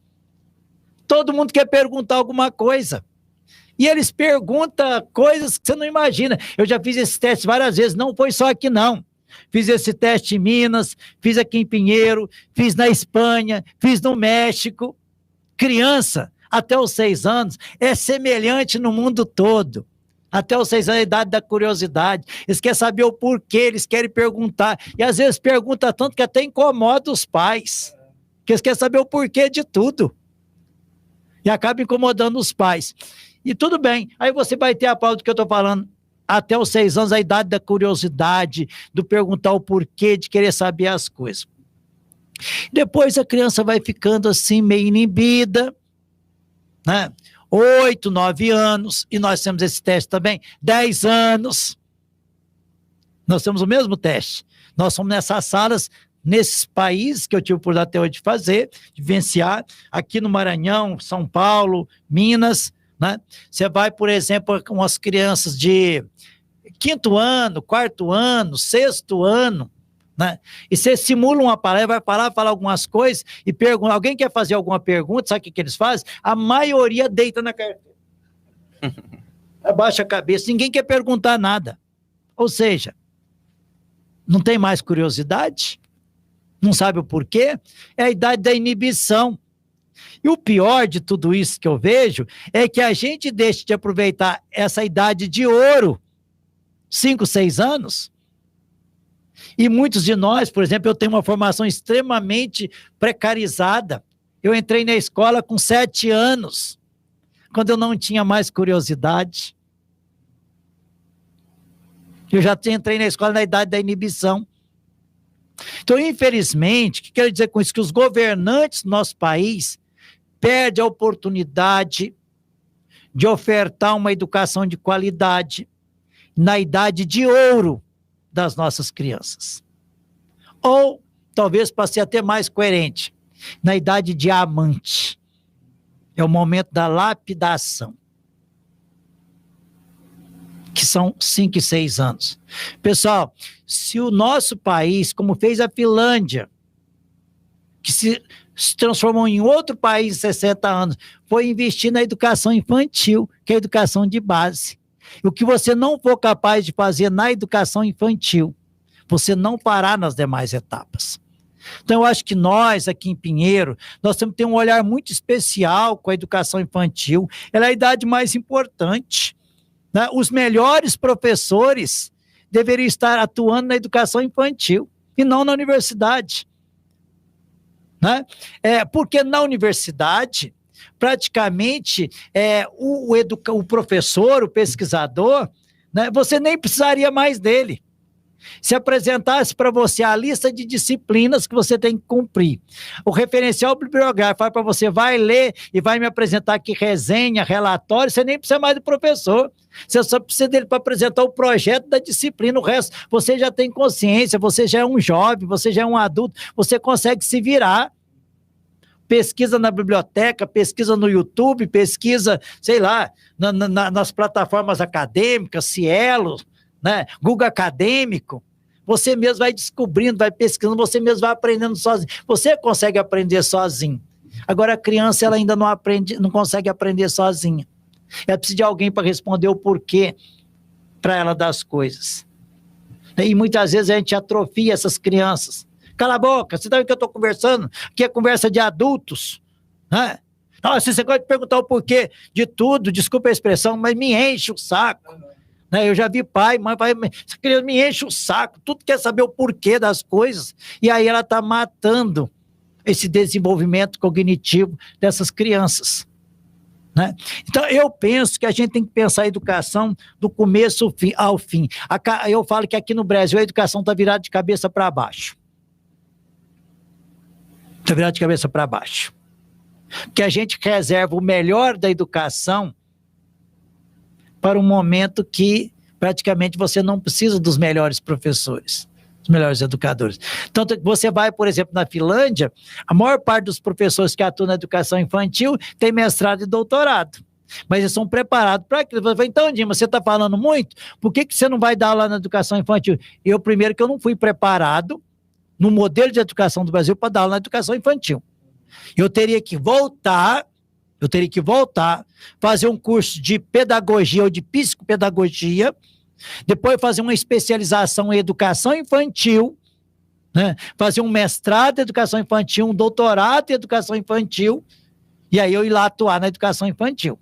Todo mundo quer perguntar alguma coisa. E eles perguntam coisas que você não imagina. Eu já fiz esse teste várias vezes, não foi só aqui não. Fiz esse teste em Minas, fiz aqui em Pinheiro, fiz na Espanha, fiz no México. Criança, até os 6 anos, é semelhante no mundo todo. Até os 6 anos, a idade da curiosidade. Eles querem saber o porquê, eles querem perguntar. E às vezes pergunta tanto que até incomoda os pais. Que eles querem saber o porquê de tudo. E acaba incomodando os pais. E tudo bem, aí você vai ter a pauta do que eu estou falando. Até os 6 anos, a idade da curiosidade, do perguntar o porquê, de querer saber as coisas. Depois a criança vai ficando assim, meio inibida, né? 8, 9 anos, e nós temos esse teste também, 10 anos. Nós temos o mesmo teste. Nós somos nessas salas, nesses países que eu tive a oportunidade até hoje de fazer, de vivenciar, aqui no Maranhão, São Paulo, Minas, né? Você vai, por exemplo, com as crianças de 5º ano, 4º ano, 6º ano, né? E você simula uma palavra, vai parar, falar algumas coisas e pergunta, alguém quer fazer alguma pergunta, sabe o que eles fazem? A maioria deita na carteira. Abaixa a cabeça, ninguém quer perguntar nada. Ou seja, não tem mais curiosidade, não sabe o porquê, é a idade da inibição. E o pior de tudo isso que eu vejo é que a gente deixa de aproveitar essa idade de ouro, 5, 6 anos, e muitos de nós, por exemplo, eu tenho uma formação extremamente precarizada. Eu entrei na escola com 7 anos, quando eu não tinha mais curiosidade. Eu já entrei na escola na idade da inibição. Então, infelizmente, o que quero dizer com isso? Que os governantes do nosso país perdem a oportunidade de ofertar uma educação de qualidade na idade de ouro das nossas crianças. Ou, talvez, para ser até mais coerente, na idade de diamante. É o momento da lapidação. Que são 5 e 6 anos. Pessoal, se o nosso país, como fez a Finlândia, que se transformou em outro país em 60 anos, foi investir na educação infantil, que é a educação de base. O que você não for capaz de fazer na educação infantil, você não parar nas demais etapas. Então, eu acho que nós, aqui em Pinheiro, nós temos que ter um olhar muito especial com a educação infantil. Ela é a idade mais importante, né? Os melhores professores deveriam estar atuando na educação infantil e não na universidade. Né? Porque na universidade, praticamente, o professor, o pesquisador, né, você nem precisaria mais dele. Se apresentasse para você a lista de disciplinas que você tem que cumprir, o referencial bibliográfico, fala para você, vai ler e vai me apresentar aqui resenha, relatório, você nem precisa mais do professor, você só precisa dele para apresentar o projeto da disciplina, o resto você já tem consciência, você já é um jovem, você já é um adulto, você consegue se virar. Pesquisa na biblioteca, pesquisa no YouTube, pesquisa, sei lá, nas plataformas acadêmicas, Cielo, né? Google Acadêmico. Você mesmo vai descobrindo, vai pesquisando, você mesmo vai aprendendo sozinho. Você consegue aprender sozinho. Agora a criança ela ainda não aprende, não consegue aprender sozinha. Ela precisa de alguém para responder o porquê para ela das coisas. E muitas vezes a gente atrofia essas crianças. Cala a boca, você sabe que eu estou conversando? Aqui é conversa de adultos, né? Nossa, você gosta de perguntar o porquê de tudo, desculpa a expressão, mas me enche o saco. Né? Eu já vi pai, mãe, essa criança me enche o saco, tudo quer saber o porquê das coisas, e aí ela está matando esse desenvolvimento cognitivo dessas crianças. Né? Então, eu penso que a gente tem que pensar a educação do começo ao fim. Eu falo que aqui no Brasil a educação está virada de cabeça para baixo. Está virada de cabeça para baixo. Porque a gente reserva o melhor da educação para um momento que praticamente você não precisa dos melhores professores, dos melhores educadores. Tanto que você vai, por exemplo, na Finlândia, a maior parte dos professores que atuam na educação infantil tem mestrado e doutorado. Mas eles são preparados para aquilo. Então, Dima, você está falando muito, por que você não vai dar aula na educação infantil? Eu, primeiro, que eu não fui preparado no modelo de educação do Brasil para dar aula na educação infantil. Eu teria que voltar, fazer um curso de pedagogia ou de psicopedagogia, depois fazer uma especialização em educação infantil, né? Fazer um mestrado em educação infantil, um doutorado em educação infantil, e aí eu ir lá atuar na educação infantil.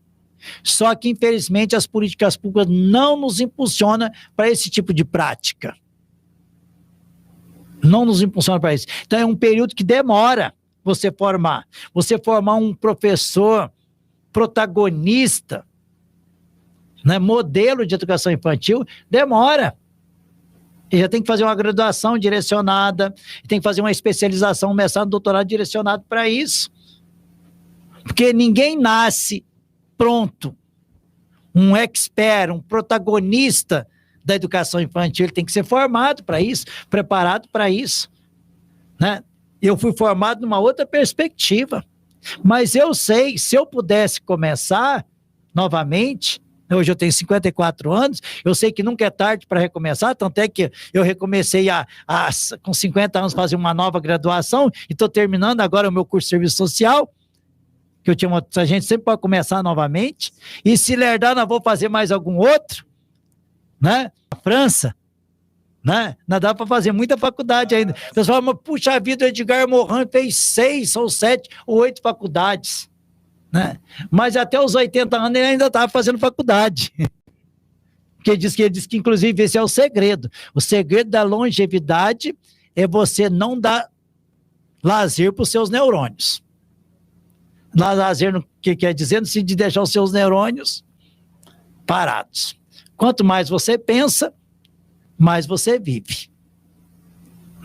Só que, infelizmente, as políticas públicas não nos impulsionam para esse tipo de prática. Não nos impulsionam para isso. Então, é um período que demora você formar. Você formar um professor protagonista, né, modelo de educação infantil, demora. Ele já tem que fazer uma graduação direcionada, tem que fazer uma especialização, um mestrado, um doutorado direcionado para isso. Porque ninguém nasce pronto. Um expert, um protagonista da educação infantil, ele tem que ser formado para isso, preparado para isso, né? Eu fui formado numa outra perspectiva, mas eu sei, se eu pudesse começar novamente, hoje eu tenho 54 anos, eu sei que nunca é tarde para recomeçar, tanto é que eu recomecei com 50 anos fazer uma nova graduação e estou terminando agora o meu curso de serviço social, que a gente sempre pode começar novamente, e se lerdar, nós vou fazer mais algum outro, né? A França, né? Não dá para fazer muita faculdade ainda. O pessoal fala, puxa vida, o Edgar Morin fez 6 ou 7 ou 8 faculdades, né? Mas até os 80 anos ele ainda estava fazendo faculdade. Porque ele diz que, inclusive, esse é o segredo. O segredo da longevidade é você não dar lazer para os seus neurônios. Lazer, no que quer dizer, de deixar os seus neurônios parados. Quanto mais você pensa, mais você vive.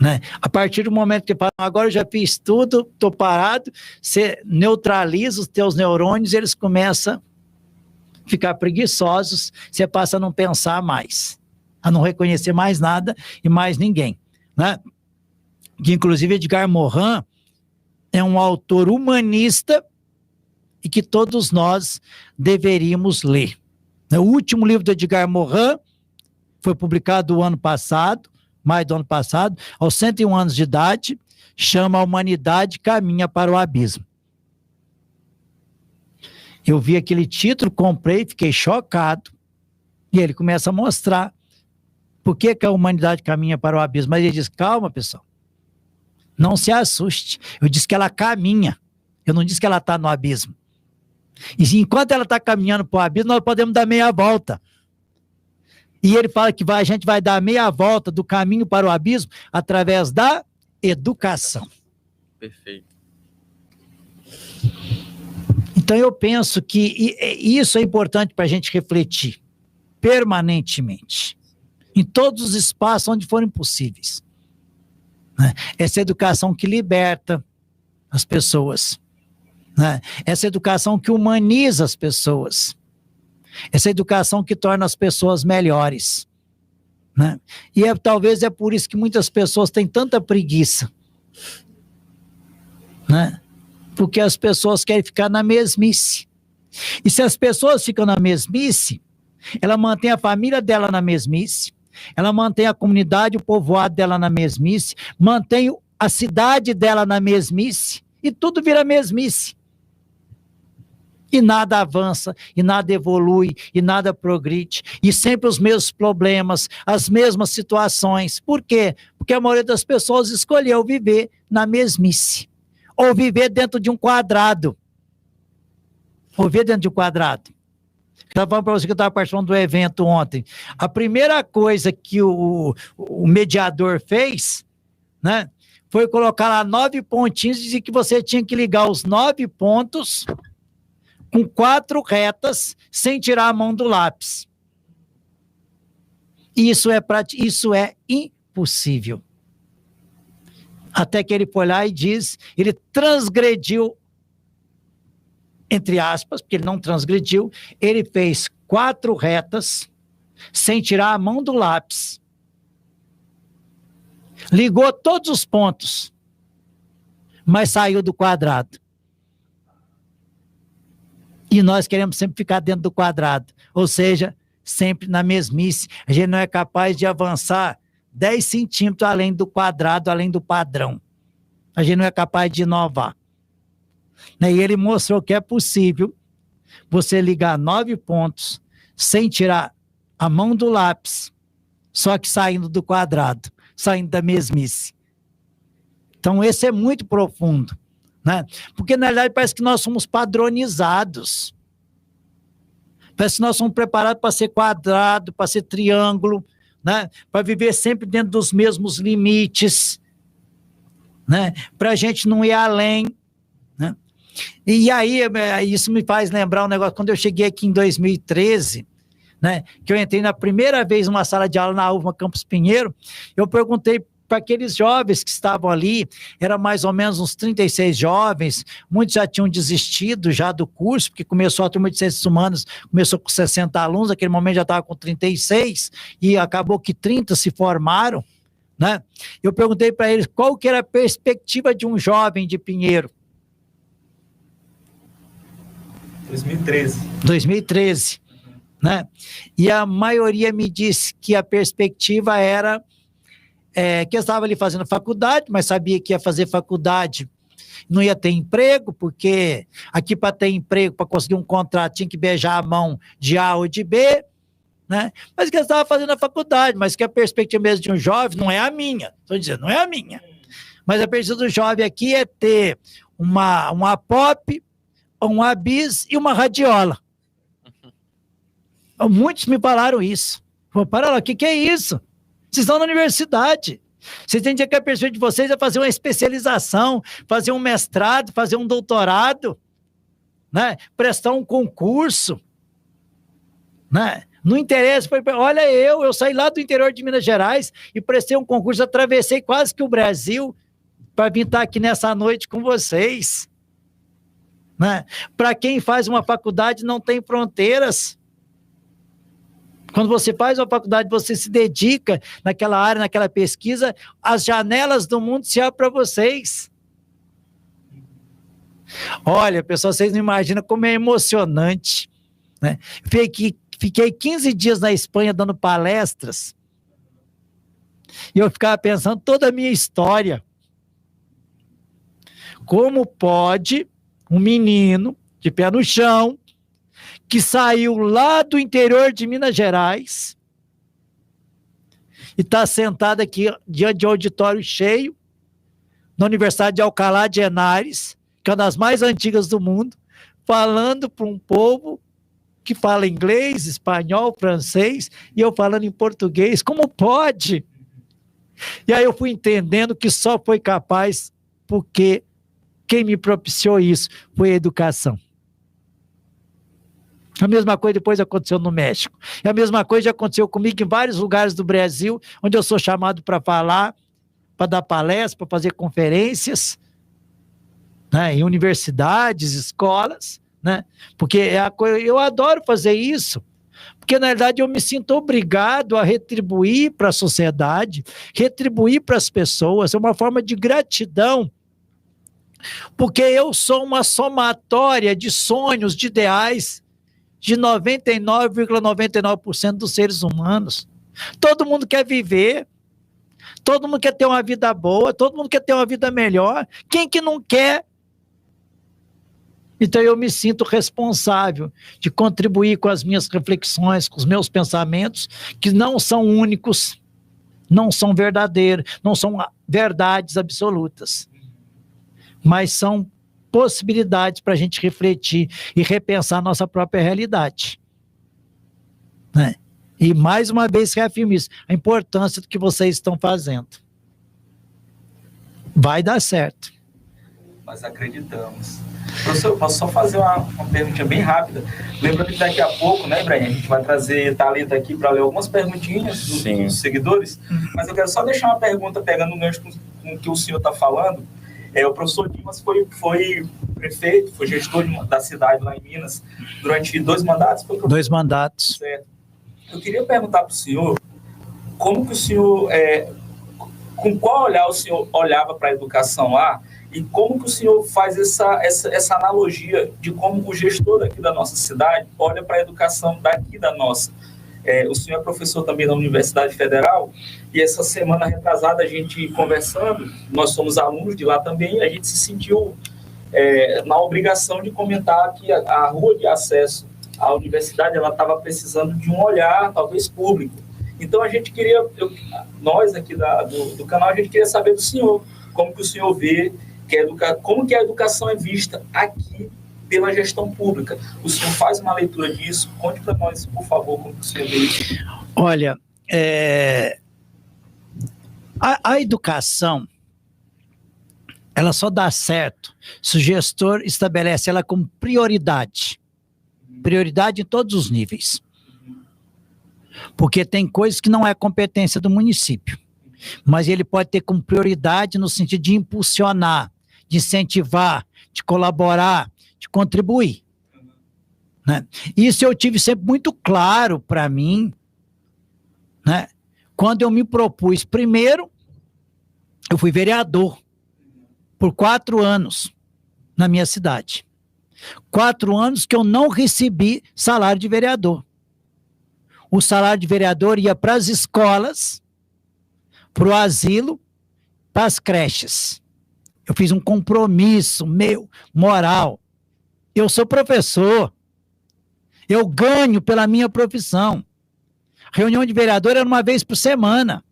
Né? A partir do momento que agora eu já fiz tudo, estou parado, você neutraliza os teus neurônios, eles começam a ficar preguiçosos, você passa a não pensar mais, a não reconhecer mais nada e mais ninguém. Né? Que, inclusive, Edgar Morin é um autor humanista e que todos nós deveríamos ler. O último livro do Edgar Morin foi publicado o ano passado, maio do ano passado, aos 101 anos de idade, chama A Humanidade Caminha para o Abismo. Eu vi aquele título, comprei, fiquei chocado, e ele começa a mostrar por que a humanidade caminha para o abismo. Mas ele diz, calma, pessoal, não se assuste, eu disse que ela caminha, eu não disse que ela está no abismo. E enquanto ela está caminhando para o abismo, nós podemos dar meia volta. E ele fala que a gente vai dar meia volta do caminho para o abismo através da educação. Perfeito. Então eu penso que isso é importante para a gente refletir permanentemente, em todos os espaços onde forem possíveis. Né? Essa educação que liberta as pessoas. Né? Essa educação que humaniza as pessoas. Essa educação que torna as pessoas melhores. Né? E talvez é por isso que muitas pessoas têm tanta preguiça. Né? Porque as pessoas querem ficar na mesmice. E se as pessoas ficam na mesmice, ela mantém a família dela na mesmice, ela mantém a comunidade, o povoado dela na mesmice, mantém a cidade dela na mesmice, e tudo vira mesmice. E nada avança, e nada evolui, e nada progride, e sempre os mesmos problemas, as mesmas situações. Por quê? Porque a maioria das pessoas escolheu viver na mesmice, ou viver dentro de um quadrado. Ou viver dentro de um quadrado. Estava falando para você que eu estava participando do evento ontem. A primeira coisa que o mediador fez, né, foi colocar lá 9 pontinhos e dizer que você tinha que ligar os 9 pontos com 4 retas, sem tirar a mão do lápis. Isso é impossível. Até que ele foi lá e diz, ele transgrediu, entre aspas, porque ele não transgrediu, ele fez 4 retas, sem tirar a mão do lápis. Ligou todos os pontos, mas saiu do quadrado. E nós queremos sempre ficar dentro do quadrado, ou seja, sempre na mesmice. A gente não é capaz de avançar 10 centímetros além do quadrado, além do padrão. A gente não é capaz de inovar. E ele mostrou que é possível você ligar 9 pontos sem tirar a mão do lápis, só que saindo do quadrado, saindo da mesmice. Então esse é muito profundo, né? Porque na realidade parece que nós somos padronizados. Parece que nós somos preparados para ser quadrado, para ser triângulo, né? Para viver sempre dentro dos mesmos limites, né? Para a gente não ir além, né? E aí isso me faz lembrar um negócio, quando eu cheguei aqui em 2013, né, que eu entrei na primeira vez numa sala de aula na UFMA Campos Pinheiro, eu perguntei para aqueles jovens que estavam ali, era mais ou menos uns 36 jovens, muitos já tinham desistido já do curso, porque começou a turma de Ciências Humanas, começou com 60 alunos, naquele momento já estava com 36, e acabou que 30 se formaram, né? Eu perguntei para eles qual que era a perspectiva de um jovem de Pinheiro. 2013, né? E a maioria me disse que a perspectiva era que eu estava ali fazendo faculdade, mas sabia que ia fazer faculdade, não ia ter emprego, porque aqui para ter emprego, para conseguir um contrato, tinha que beijar a mão de A ou de B, né? Mas que eu estava fazendo a faculdade, mas que a perspectiva mesmo de um jovem não é a minha, estou dizendo, não é a minha, mas a perspectiva do jovem aqui é ter uma pop, um bis e uma radiola. Muitos me falaram isso. Para lá, o que é isso? Vocês estão na universidade. Vocês têm que a perspectiva de vocês é fazer uma especialização, fazer um mestrado, fazer um doutorado, né? Prestar um concurso, né? Não interessa. Olha, eu saí lá do interior de Minas Gerais e prestei um concurso, atravessei quase que o Brasil para vir estar aqui nessa noite com vocês. Né? Para quem faz uma faculdade não tem fronteiras. Quando você faz uma faculdade, você se dedica naquela área, naquela pesquisa, as janelas do mundo se abrem para vocês. Olha, pessoal, vocês não imaginam como é emocionante, né? Fiquei 15 dias na Espanha dando palestras e eu ficava pensando toda a minha história. Como pode um menino de pé no chão, que saiu lá do interior de Minas Gerais e está sentado aqui diante de um auditório cheio, na Universidade de Alcalá de Henares, que é uma das mais antigas do mundo, falando para um povo que fala inglês, espanhol, francês, e eu falando em português. Como pode? E aí eu fui entendendo que só foi capaz porque quem me propiciou isso foi a educação. A mesma coisa depois aconteceu no México. E a mesma coisa já aconteceu comigo em vários lugares do Brasil, onde eu sou chamado para falar, para dar palestras, para fazer conferências, né, em universidades, escolas, né? Porque eu adoro fazer isso, porque na verdade eu me sinto obrigado a retribuir para a sociedade, retribuir para as pessoas, é uma forma de gratidão, porque eu sou uma somatória de sonhos, de ideais, de 99,99% dos seres humanos. Todo mundo quer viver, todo mundo quer ter uma vida boa, todo mundo quer ter uma vida melhor. Quem que não quer? Então eu me sinto responsável de contribuir com as minhas reflexões, com os meus pensamentos, que não são únicos, não são verdadeiros, não são verdades absolutas, mas são possibilidades para a gente refletir e repensar a nossa própria realidade, né? E mais uma vez reafirmo isso, a importância do que vocês estão fazendo. Vai dar certo. Nós acreditamos. Professor, posso só fazer uma perguntinha bem rápida? Lembrando que daqui a pouco, né, Ibrahim, a gente vai trazer Thalita aqui para ler algumas perguntinhas dos seguidores, mas eu quero só deixar uma pergunta, pegando um gancho com o que o senhor está falando. O professor Dimas foi prefeito, foi gestor da cidade lá em Minas durante 2 mandatos. 2 mandatos. Certo. Eu queria perguntar para o senhor, como que o senhor, com qual olhar o senhor olhava para a educação lá, e como que o senhor faz essa analogia de como o gestor daqui da nossa cidade olha para a educação daqui da nossa. O senhor é professor também da Universidade Federal, e essa semana retrasada a gente conversando, nós somos alunos de lá também, a gente se sentiu na obrigação de comentar que a rua de acesso à universidade ela estava precisando de um olhar, talvez, público. Então a gente queria, nós aqui do canal, a gente queria saber do senhor, como que o senhor vê, como que a educação é vista aqui pela gestão pública. O senhor faz uma leitura disso? Conte para nós, por favor, como que o senhor vê isso. Olha, a educação, ela só dá certo se o gestor estabelece ela como prioridade. Prioridade em todos os níveis. Porque tem coisas que não é competência do município, mas ele pode ter como prioridade no sentido de impulsionar, de incentivar, de colaborar, de contribuir, né? Isso eu tive sempre muito claro para mim, né? Quando eu me propus, primeiro, eu fui vereador por 4 anos na minha cidade. 4 anos que eu não recebi salário de vereador. O salário de vereador ia para as escolas, para o asilo, para as creches. Eu fiz um compromisso meu, moral. Eu sou professor. Eu ganho pela minha profissão. Reunião de vereador era uma vez por semana.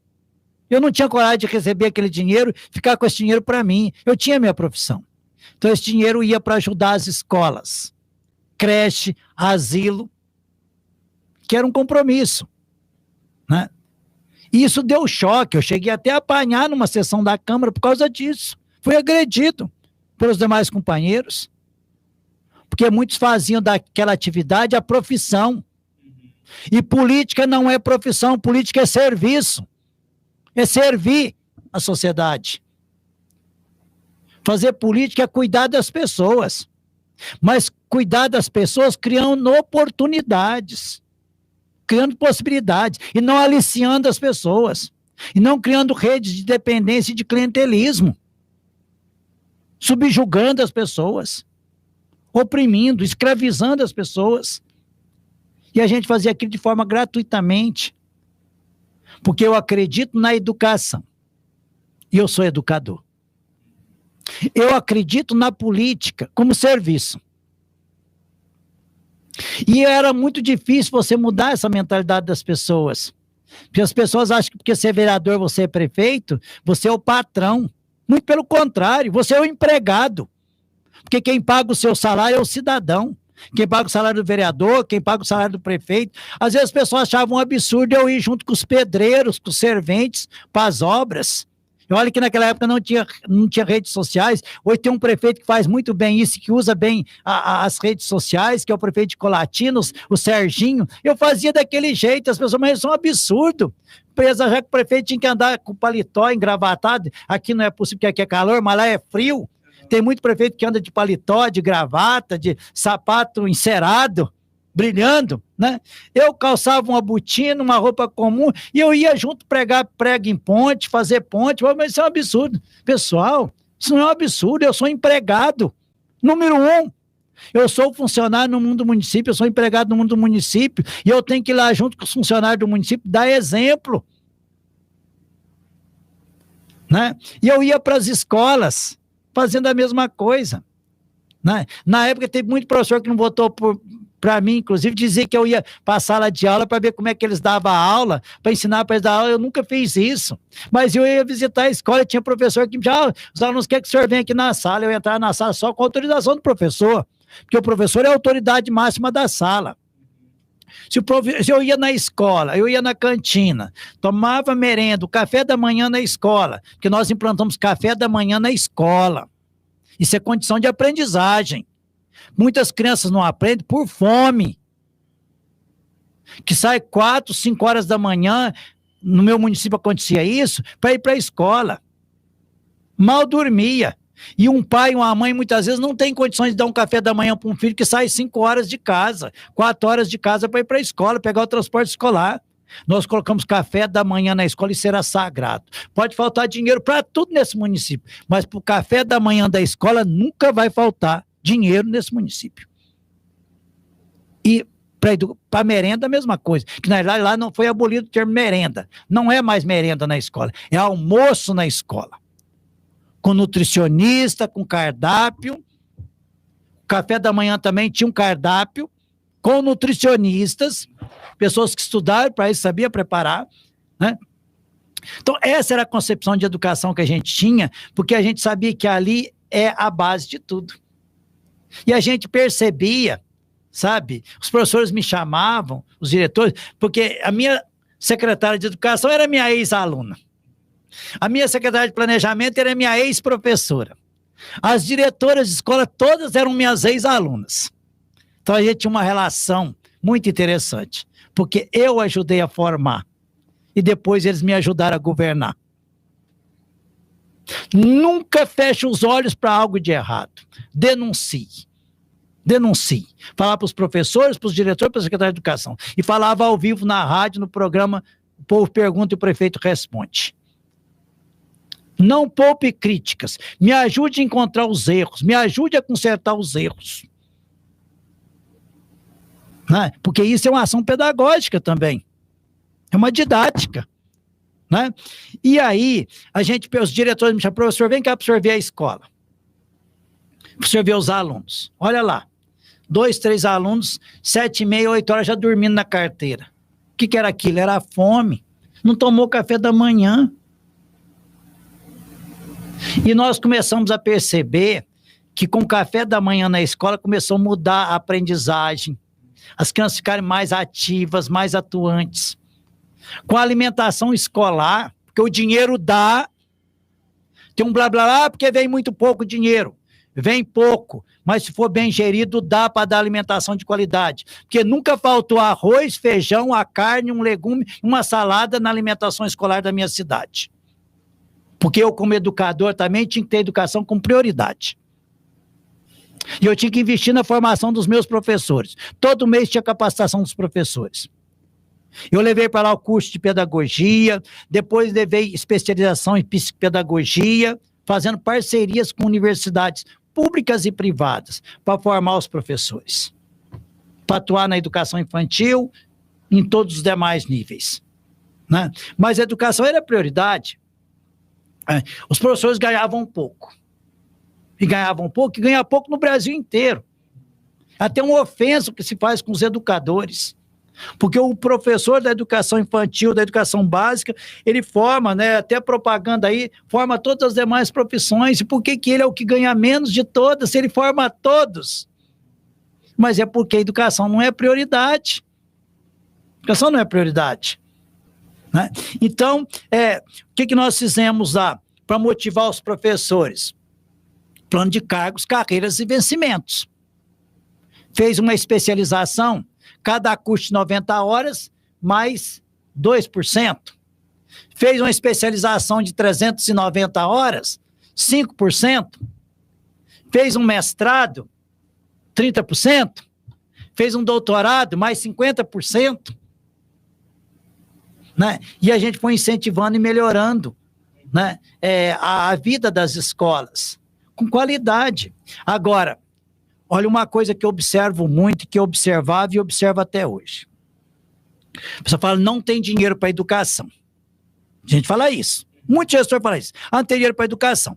Eu não tinha coragem de receber aquele dinheiro, ficar com esse dinheiro para mim. Eu tinha minha profissão. Então esse dinheiro ia para ajudar as escolas, creche, asilo, que era um compromisso, né? E isso deu choque, eu cheguei até a apanhar numa sessão da Câmara por causa disso. Fui agredido pelos demais companheiros, porque muitos faziam daquela atividade a profissão. E política não é profissão, política é serviço. É servir a sociedade. Fazer política é cuidar das pessoas. Mas cuidar das pessoas criando oportunidades, criando possibilidades, e não aliciando as pessoas, e não criando redes de dependência e de clientelismo, subjugando as pessoas, oprimindo, escravizando as pessoas. E a gente fazia aquilo de forma gratuitamente, porque eu acredito na educação, e eu sou educador. Eu acredito na política como serviço. E era muito difícil você mudar essa mentalidade das pessoas. Porque as pessoas acham que porque você é vereador, você é prefeito, você é o patrão. Muito pelo contrário, você é o empregado. Porque quem paga o seu salário é o cidadão. Quem paga o salário do vereador, quem paga o salário do prefeito. Às vezes as pessoas achavam um absurdo eu ir junto com os pedreiros, com os serventes, para as obras. E olha que naquela época não tinha redes sociais. Hoje tem um prefeito que faz muito bem isso, que usa bem as redes sociais, que é o prefeito de Colatinos, o Serginho. Eu fazia daquele jeito, as pessoas, mas isso é um absurdo. Presa já que o prefeito tinha que andar com paletó engravatado. Aqui não é possível, porque aqui é calor, mas lá é frio. Tem muito prefeito que anda de paletó, de gravata, de sapato encerado, brilhando, né? Eu calçava uma botina, uma roupa comum, e eu ia junto pregar prego em ponte, fazer ponte, mas isso é um absurdo. Pessoal, isso não é um absurdo, eu sou empregado. Número 1, Eu sou funcionário no mundo do município, eu sou empregado no mundo do município, e eu tenho que ir lá junto com os funcionários do município dar exemplo. Né? E eu ia para as escolas fazendo a mesma coisa. Né? Na época teve muito professor que não votou para mim, inclusive, dizer que eu ia para a sala de aula para ver como é que eles davam aula, para ensinar para eles dar aula. Eu nunca fiz isso. Mas eu ia visitar a escola, tinha professor que me dizia, os alunos querem que o senhor venha aqui na sala. Eu ia entrar na sala só com a autorização do professor, porque o professor é a autoridade máxima da sala. Se eu ia na escola, eu ia na cantina, tomava merenda, o café da manhã na escola, porque nós implantamos café da manhã na escola. Isso é condição de aprendizagem. Muitas crianças não aprendem por fome. Que sai 4, 5 horas da manhã, no meu município acontecia isso, para ir para a escola. Mal dormia. E um pai e uma mãe, muitas vezes, não tem condições de dar um café da manhã para um filho que sai 5 horas de casa, 4 horas de casa para ir para a escola, pegar o transporte escolar. Nós colocamos café da manhã na escola e será sagrado. Pode faltar dinheiro para tudo nesse município, mas para o café da manhã da escola nunca vai faltar dinheiro nesse município. E para merenda a mesma coisa, que na verdade lá não foi abolido o termo merenda. Não é mais merenda na escola, é almoço na escola. Com nutricionista, com cardápio. O café da manhã também tinha um cardápio, com nutricionistas, pessoas que estudaram para isso, sabiam preparar, né? Então, essa era a concepção de educação que a gente tinha, porque a gente sabia que ali é a base de tudo. E a gente percebia, sabe? Os professores me chamavam, os diretores, porque a minha secretária de educação era minha ex-aluna. A minha secretária de planejamento era minha ex-professora. As diretoras de escola todas eram minhas ex-alunas. Então a gente tinha uma relação muito interessante, porque eu ajudei a formar e depois eles me ajudaram a governar. Nunca feche os olhos para algo de errado. Denuncie. Denuncie. Falava para os professores, para os diretores, para a secretária de educação. E falava ao vivo na rádio, no programa O Povo Pergunta e o Prefeito Responde. Não poupe críticas. Me ajude a encontrar os erros. Me ajude a consertar os erros. Né? Porque isso é uma ação pedagógica também. É uma didática. Né? E aí, os diretores me chamam, professor, vem cá para o senhor ver a escola. Para o senhor ver os alunos. Olha lá. 2, 3 alunos, 7h30, 8 horas já dormindo na carteira. O que era aquilo? Era a fome. Não tomou café da manhã. E nós começamos a perceber que com o café da manhã na escola começou a mudar a aprendizagem. As crianças ficarem mais ativas, mais atuantes. Com a alimentação escolar, porque o dinheiro dá, tem um blá blá blá, porque vem muito pouco dinheiro. Vem pouco, mas se for bem gerido, dá para dar alimentação de qualidade. Porque nunca faltou arroz, feijão, a carne, um legume, uma salada na alimentação escolar da minha cidade. Porque eu, como educador, também tinha que ter educação com prioridade. E eu tinha que investir na formação dos meus professores. Todo mês tinha capacitação dos professores. Eu levei para lá o curso de pedagogia, depois levei especialização em psicopedagogia, fazendo parcerias com universidades públicas e privadas para formar os professores, para atuar na educação infantil, em todos os demais níveis. Né? Mas a educação era prioridade. Os professores ganhavam pouco. E ganhavam pouco, e ganham pouco no Brasil inteiro. Até uma ofensa que se faz com os educadores. Porque o professor da educação infantil, da educação básica, ele forma, né, até propaganda aí, forma todas as demais profissões. E por que ele é o que ganha menos de todas, se ele forma todos? Mas é porque a educação não é prioridade. A educação não é prioridade. Né? Então, o que nós fizemos lá para motivar os professores? Plano de cargos, carreiras e vencimentos. Fez uma especialização, cada curso de 90 horas, mais 2%. Fez uma especialização de 390 horas, 5%. Fez um mestrado, 30%. Fez um doutorado, mais 50%. Né? E a gente foi incentivando e melhorando, né, a vida das escolas, com qualidade. Agora, Olha, uma coisa que eu observo muito, que eu observava e observo até hoje. A pessoa fala, não tem dinheiro para educação. A gente fala isso. Muito gestor fala isso. Não tem dinheiro para educação.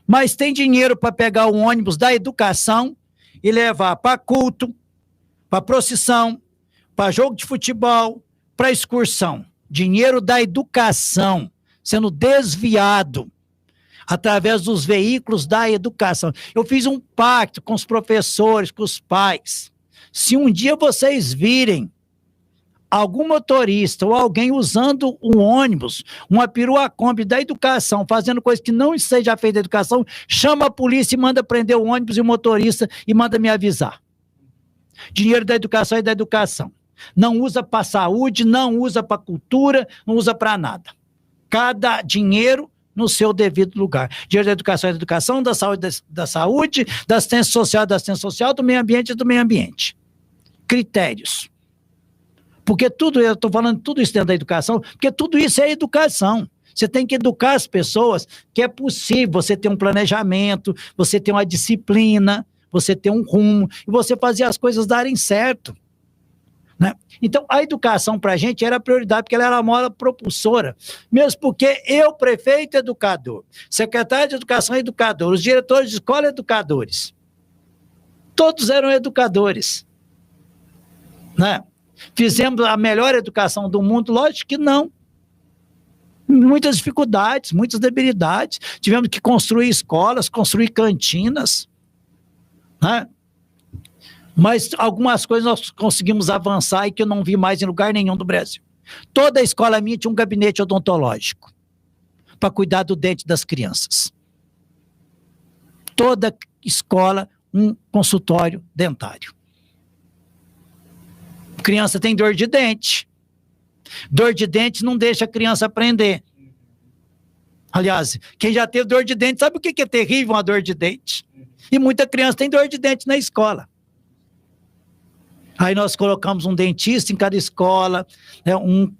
Mas tem dinheiro para pegar o ônibus da educação e levar para culto, para procissão, para jogo de futebol, para excursão. Dinheiro da educação sendo desviado através dos veículos da educação. Eu fiz um pacto com os professores, com os pais. Se um dia vocês virem algum motorista ou alguém usando um ônibus, uma perua Kombi da educação, fazendo coisa que não seja feita da educação, chama a polícia e manda prender o ônibus e o motorista e manda me avisar. Dinheiro da educação é da educação. Não usa para saúde, não usa para cultura, não usa para nada. Cada dinheiro no seu devido lugar. Dinheiro da educação, da saúde, da assistência social, do meio ambiente. Critérios. Porque tudo, eu estou falando tudo isso dentro da educação, porque tudo isso é educação. Você tem que educar as pessoas que é possível você ter um planejamento, você ter uma disciplina, você ter um rumo, e você fazer as coisas darem certo. Né? Então, a educação para a gente era prioridade, porque ela era a mola propulsora. Mesmo porque eu, prefeito, educador, secretário de educação, educador, os diretores de escola, educadores. Todos eram educadores. Né? Fizemos a melhor educação do mundo? Lógico que não. Muitas dificuldades, muitas debilidades. Tivemos que construir escolas, construir cantinas. Né? Mas algumas coisas nós conseguimos avançar e que eu não vi mais em lugar nenhum do Brasil. Toda a escola minha tinha um gabinete odontológico para cuidar do dente das crianças. Toda escola, um consultório dentário. Criança tem dor de dente. Dor de dente não deixa a criança aprender. Aliás, quem já teve dor de dente sabe o que é terrível uma dor de dente. E muita criança tem dor de dente na escola. Aí nós colocamos um dentista em cada escola, né, um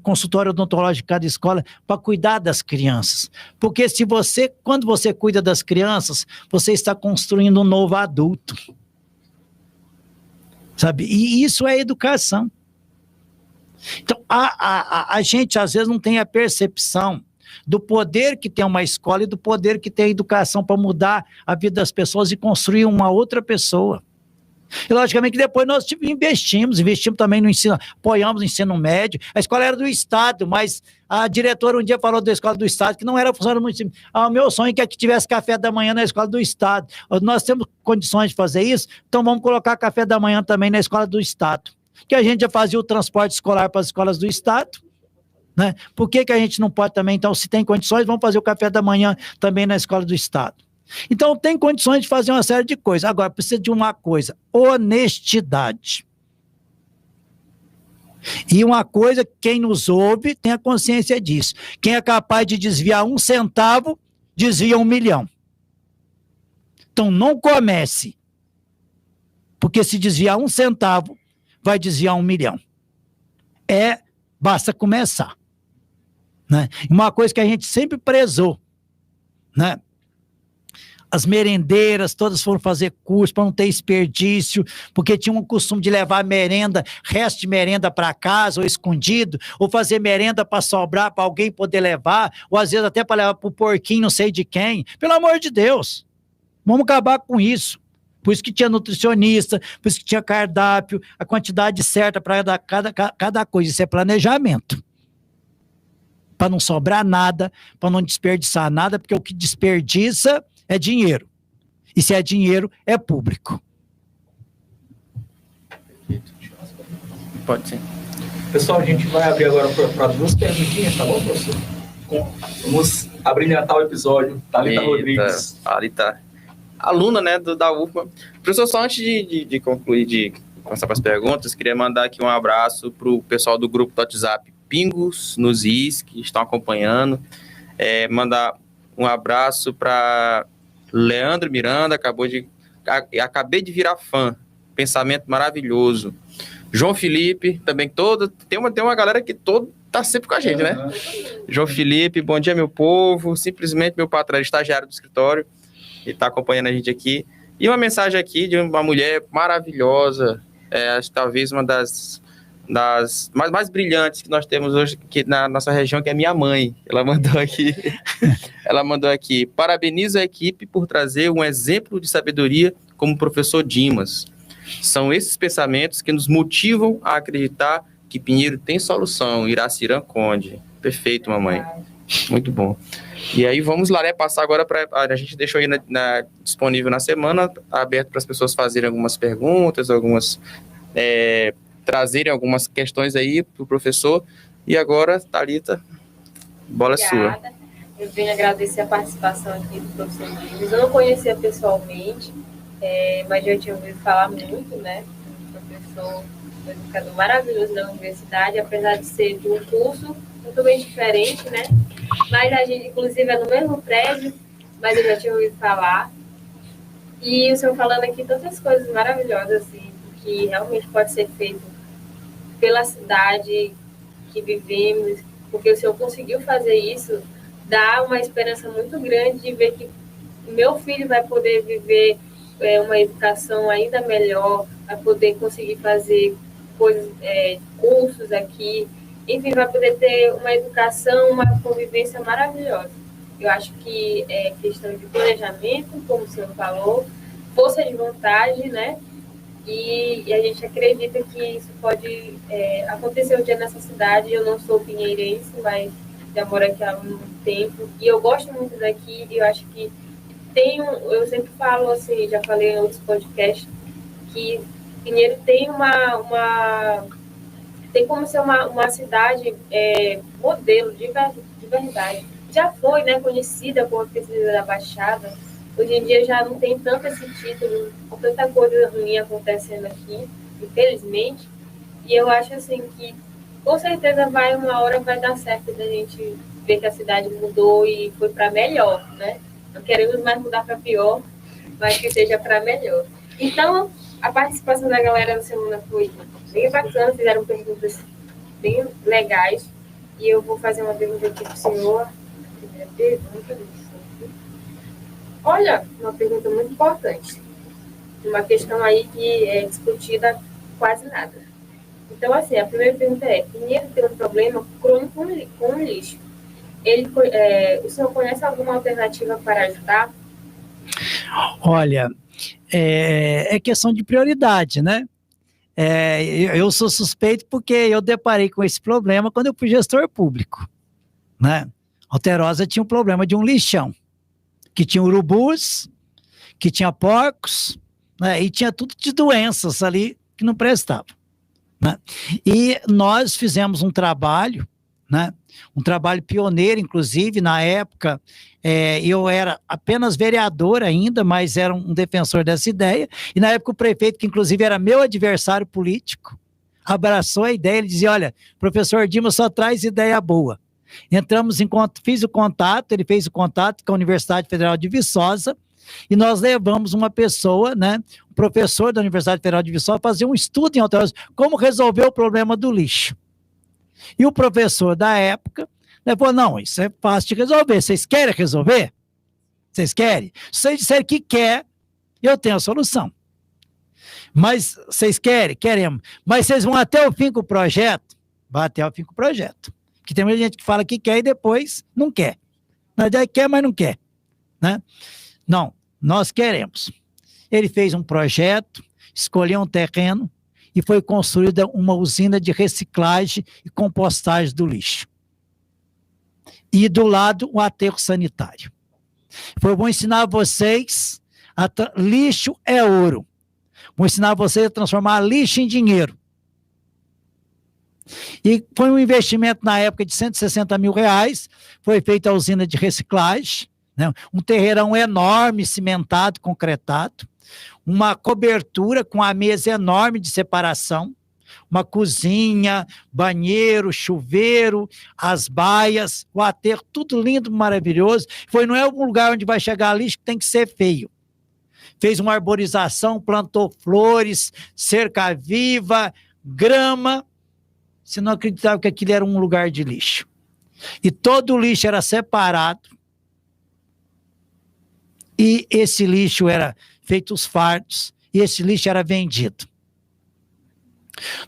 consultório odontológico em cada escola, para cuidar das crianças. Porque quando você cuida das crianças, você está construindo um novo adulto. Sabe? E isso é educação. Então, a gente às vezes não tem a percepção do poder que tem uma escola e do poder que tem a educação para mudar a vida das pessoas e construir uma outra pessoa. E logicamente que depois nós investimos também no ensino, apoiamos o ensino médio. A escola era do Estado, mas a diretora um dia falou da escola do Estado que não era funcionário do município. O meu sonho é que tivesse café da manhã na escola do Estado. Nós temos condições de fazer isso, então vamos colocar café da manhã também na escola do Estado. Que a gente já fazia o transporte escolar para as escolas do Estado, né? Por que a gente não pode também, então, se tem condições, vamos fazer o café da manhã também na escola do Estado. Então, tem condições de fazer uma série de coisas. Agora, precisa de uma coisa, honestidade. E uma coisa, quem nos ouve tem a consciência disso. Quem é capaz de desviar 1 centavo, desvia 1 milhão. Então, não comece. Porque se desviar 1 centavo, vai desviar 1 milhão. Basta começar. Né? Uma coisa que a gente sempre prezou, né? As merendeiras, todas foram fazer curso para não ter desperdício, porque tinham o costume de levar merenda, resto de merenda para casa, ou escondido, ou fazer merenda para sobrar, para alguém poder levar, ou às vezes até para levar para o porquinho, não sei de quem. Pelo amor de Deus, vamos acabar com isso. Por isso que tinha nutricionista, por isso que tinha cardápio, a quantidade certa para cada coisa. Isso é planejamento. Para não sobrar nada, para não desperdiçar nada, porque o que desperdiça é dinheiro. E se é dinheiro, é público. Pode ser. Pessoal, a gente vai abrir agora para 2 perguntinhas, tá bom, professor? Vamos abrilhantar o episódio. Thalita Rodrigues. Thalita, aluna, né, da UFMA. Professor, só antes de concluir, de passar para as perguntas, queria mandar aqui um abraço para o pessoal do grupo do WhatsApp Pingos nos Is, que estão acompanhando. Mandar um abraço para Leandro Miranda, acabei de virar fã, pensamento maravilhoso. João Felipe, também tem uma galera que tá sempre com a gente, né? João Felipe, bom dia, meu povo, simplesmente meu patrão, estagiário do escritório, ele tá acompanhando a gente aqui. E uma mensagem aqui de uma mulher maravilhosa, acho que talvez uma das mais brilhantes que nós temos hoje aqui na nossa região, que é minha mãe. Ela mandou aqui, parabenizo a equipe por trazer um exemplo de sabedoria como o professor Dimas. São esses pensamentos que nos motivam a acreditar que Pinheiro tem solução. Iracirã Conde. Perfeito, mamãe. Muito bom. E aí vamos lá, né? Passar agora para... A gente deixou aí disponível na semana, aberto para as pessoas fazerem algumas perguntas, trazerem algumas questões aí para o professor. E agora, Thalita, bola é sua. Eu venho agradecer a participação aqui do professor Dimas. Eu não conhecia pessoalmente, mas já tinha ouvido falar muito, né? Um professor, um educador maravilhoso da universidade, apesar de ser de um curso muito bem diferente, né? Mas a gente, inclusive, é no mesmo prédio, mas eu já tinha ouvido falar. E o senhor falando aqui tantas coisas maravilhosas, assim, que realmente pode ser feito pela cidade que vivemos, porque o senhor conseguiu fazer isso, dá uma esperança muito grande de ver que meu filho vai poder viver uma educação ainda melhor, vai poder conseguir fazer coisas, cursos aqui, enfim, vai poder ter uma educação, uma convivência maravilhosa. Eu acho que é questão de planejamento, como o senhor falou, força de vontade, né? E a gente acredita que isso pode acontecer um dia nessa cidade. Eu não sou pinheirense, mas já moro aqui há muito tempo. E eu gosto muito daqui, e eu acho que eu sempre falo assim, já falei em outros podcasts, que Pinheiro tem tem como ser uma cidade modelo de verdade. Já foi, né, conhecida como a pesquisa da Baixada. Hoje em dia já não tem tanto esse título, com tanta coisa ruim acontecendo aqui, infelizmente. E eu acho assim que com certeza uma hora vai dar certo da gente ver que a cidade mudou e foi para melhor, né? Não queremos mais mudar para pior, mas que seja para melhor. Então, a participação da galera na semana foi bem bacana, fizeram perguntas bem legais. E eu vou fazer uma pergunta aqui para o senhor. Primeira pergunta. Olha, uma pergunta muito importante. Uma questão aí que é discutida quase nada. Então, assim, a primeira pergunta é: Pinheiro tem um problema crônico com o lixo. O senhor conhece alguma alternativa para ajudar? Olha, é questão de prioridade, né? Eu sou suspeito porque eu deparei com esse problema quando eu fui gestor público, né? Alterosa tinha um problema de um lixão, que tinha urubus, que tinha porcos, né? E tinha tudo de doenças ali que não prestavam, né? E nós fizemos um trabalho, né? Um trabalho pioneiro, inclusive, na época, eu era apenas vereador ainda, mas era um defensor dessa ideia, e na época o prefeito, que inclusive era meu adversário político, abraçou a ideia, ele dizia: olha, professor Dimas só traz ideia boa. Entramos fiz o contato, ele fez o contato com a Universidade Federal de Viçosa, e nós levamos uma pessoa, né, um professor da Universidade Federal de Viçosa, a fazer um estudo em Alterosa, como resolver o problema do lixo. E o professor da época falou: não, isso é fácil de resolver, vocês querem resolver? Vocês querem? Se vocês disserem que quer, eu tenho a solução. Mas vocês querem? Queremos. Mas vocês vão até o fim com o projeto? Vai até o fim com o projeto. Porque tem muita gente que fala que quer e depois não quer. Na verdade, quer, mas não quer, né? Não, nós queremos. Ele fez um projeto, escolheu um terreno e foi construída uma usina de reciclagem e compostagem do lixo. E do lado, o aterro sanitário. Vou ensinar vocês, lixo é ouro. Vou ensinar vocês a transformar lixo em dinheiro. E foi um investimento na época de R$160 mil, foi feita a usina de reciclagem, né? Um terreirão enorme, cimentado, concretado, uma cobertura com a mesa enorme de separação, uma cozinha, banheiro, chuveiro, as baias, o aterro, tudo lindo, maravilhoso. Não é um lugar onde vai chegar lixo que tem que ser feio. Fez uma arborização, plantou flores, cerca viva, grama. Você não acreditava que aquilo era um lugar de lixo. E todo o lixo era separado. E esse lixo era feito os fardos, e esse lixo era vendido.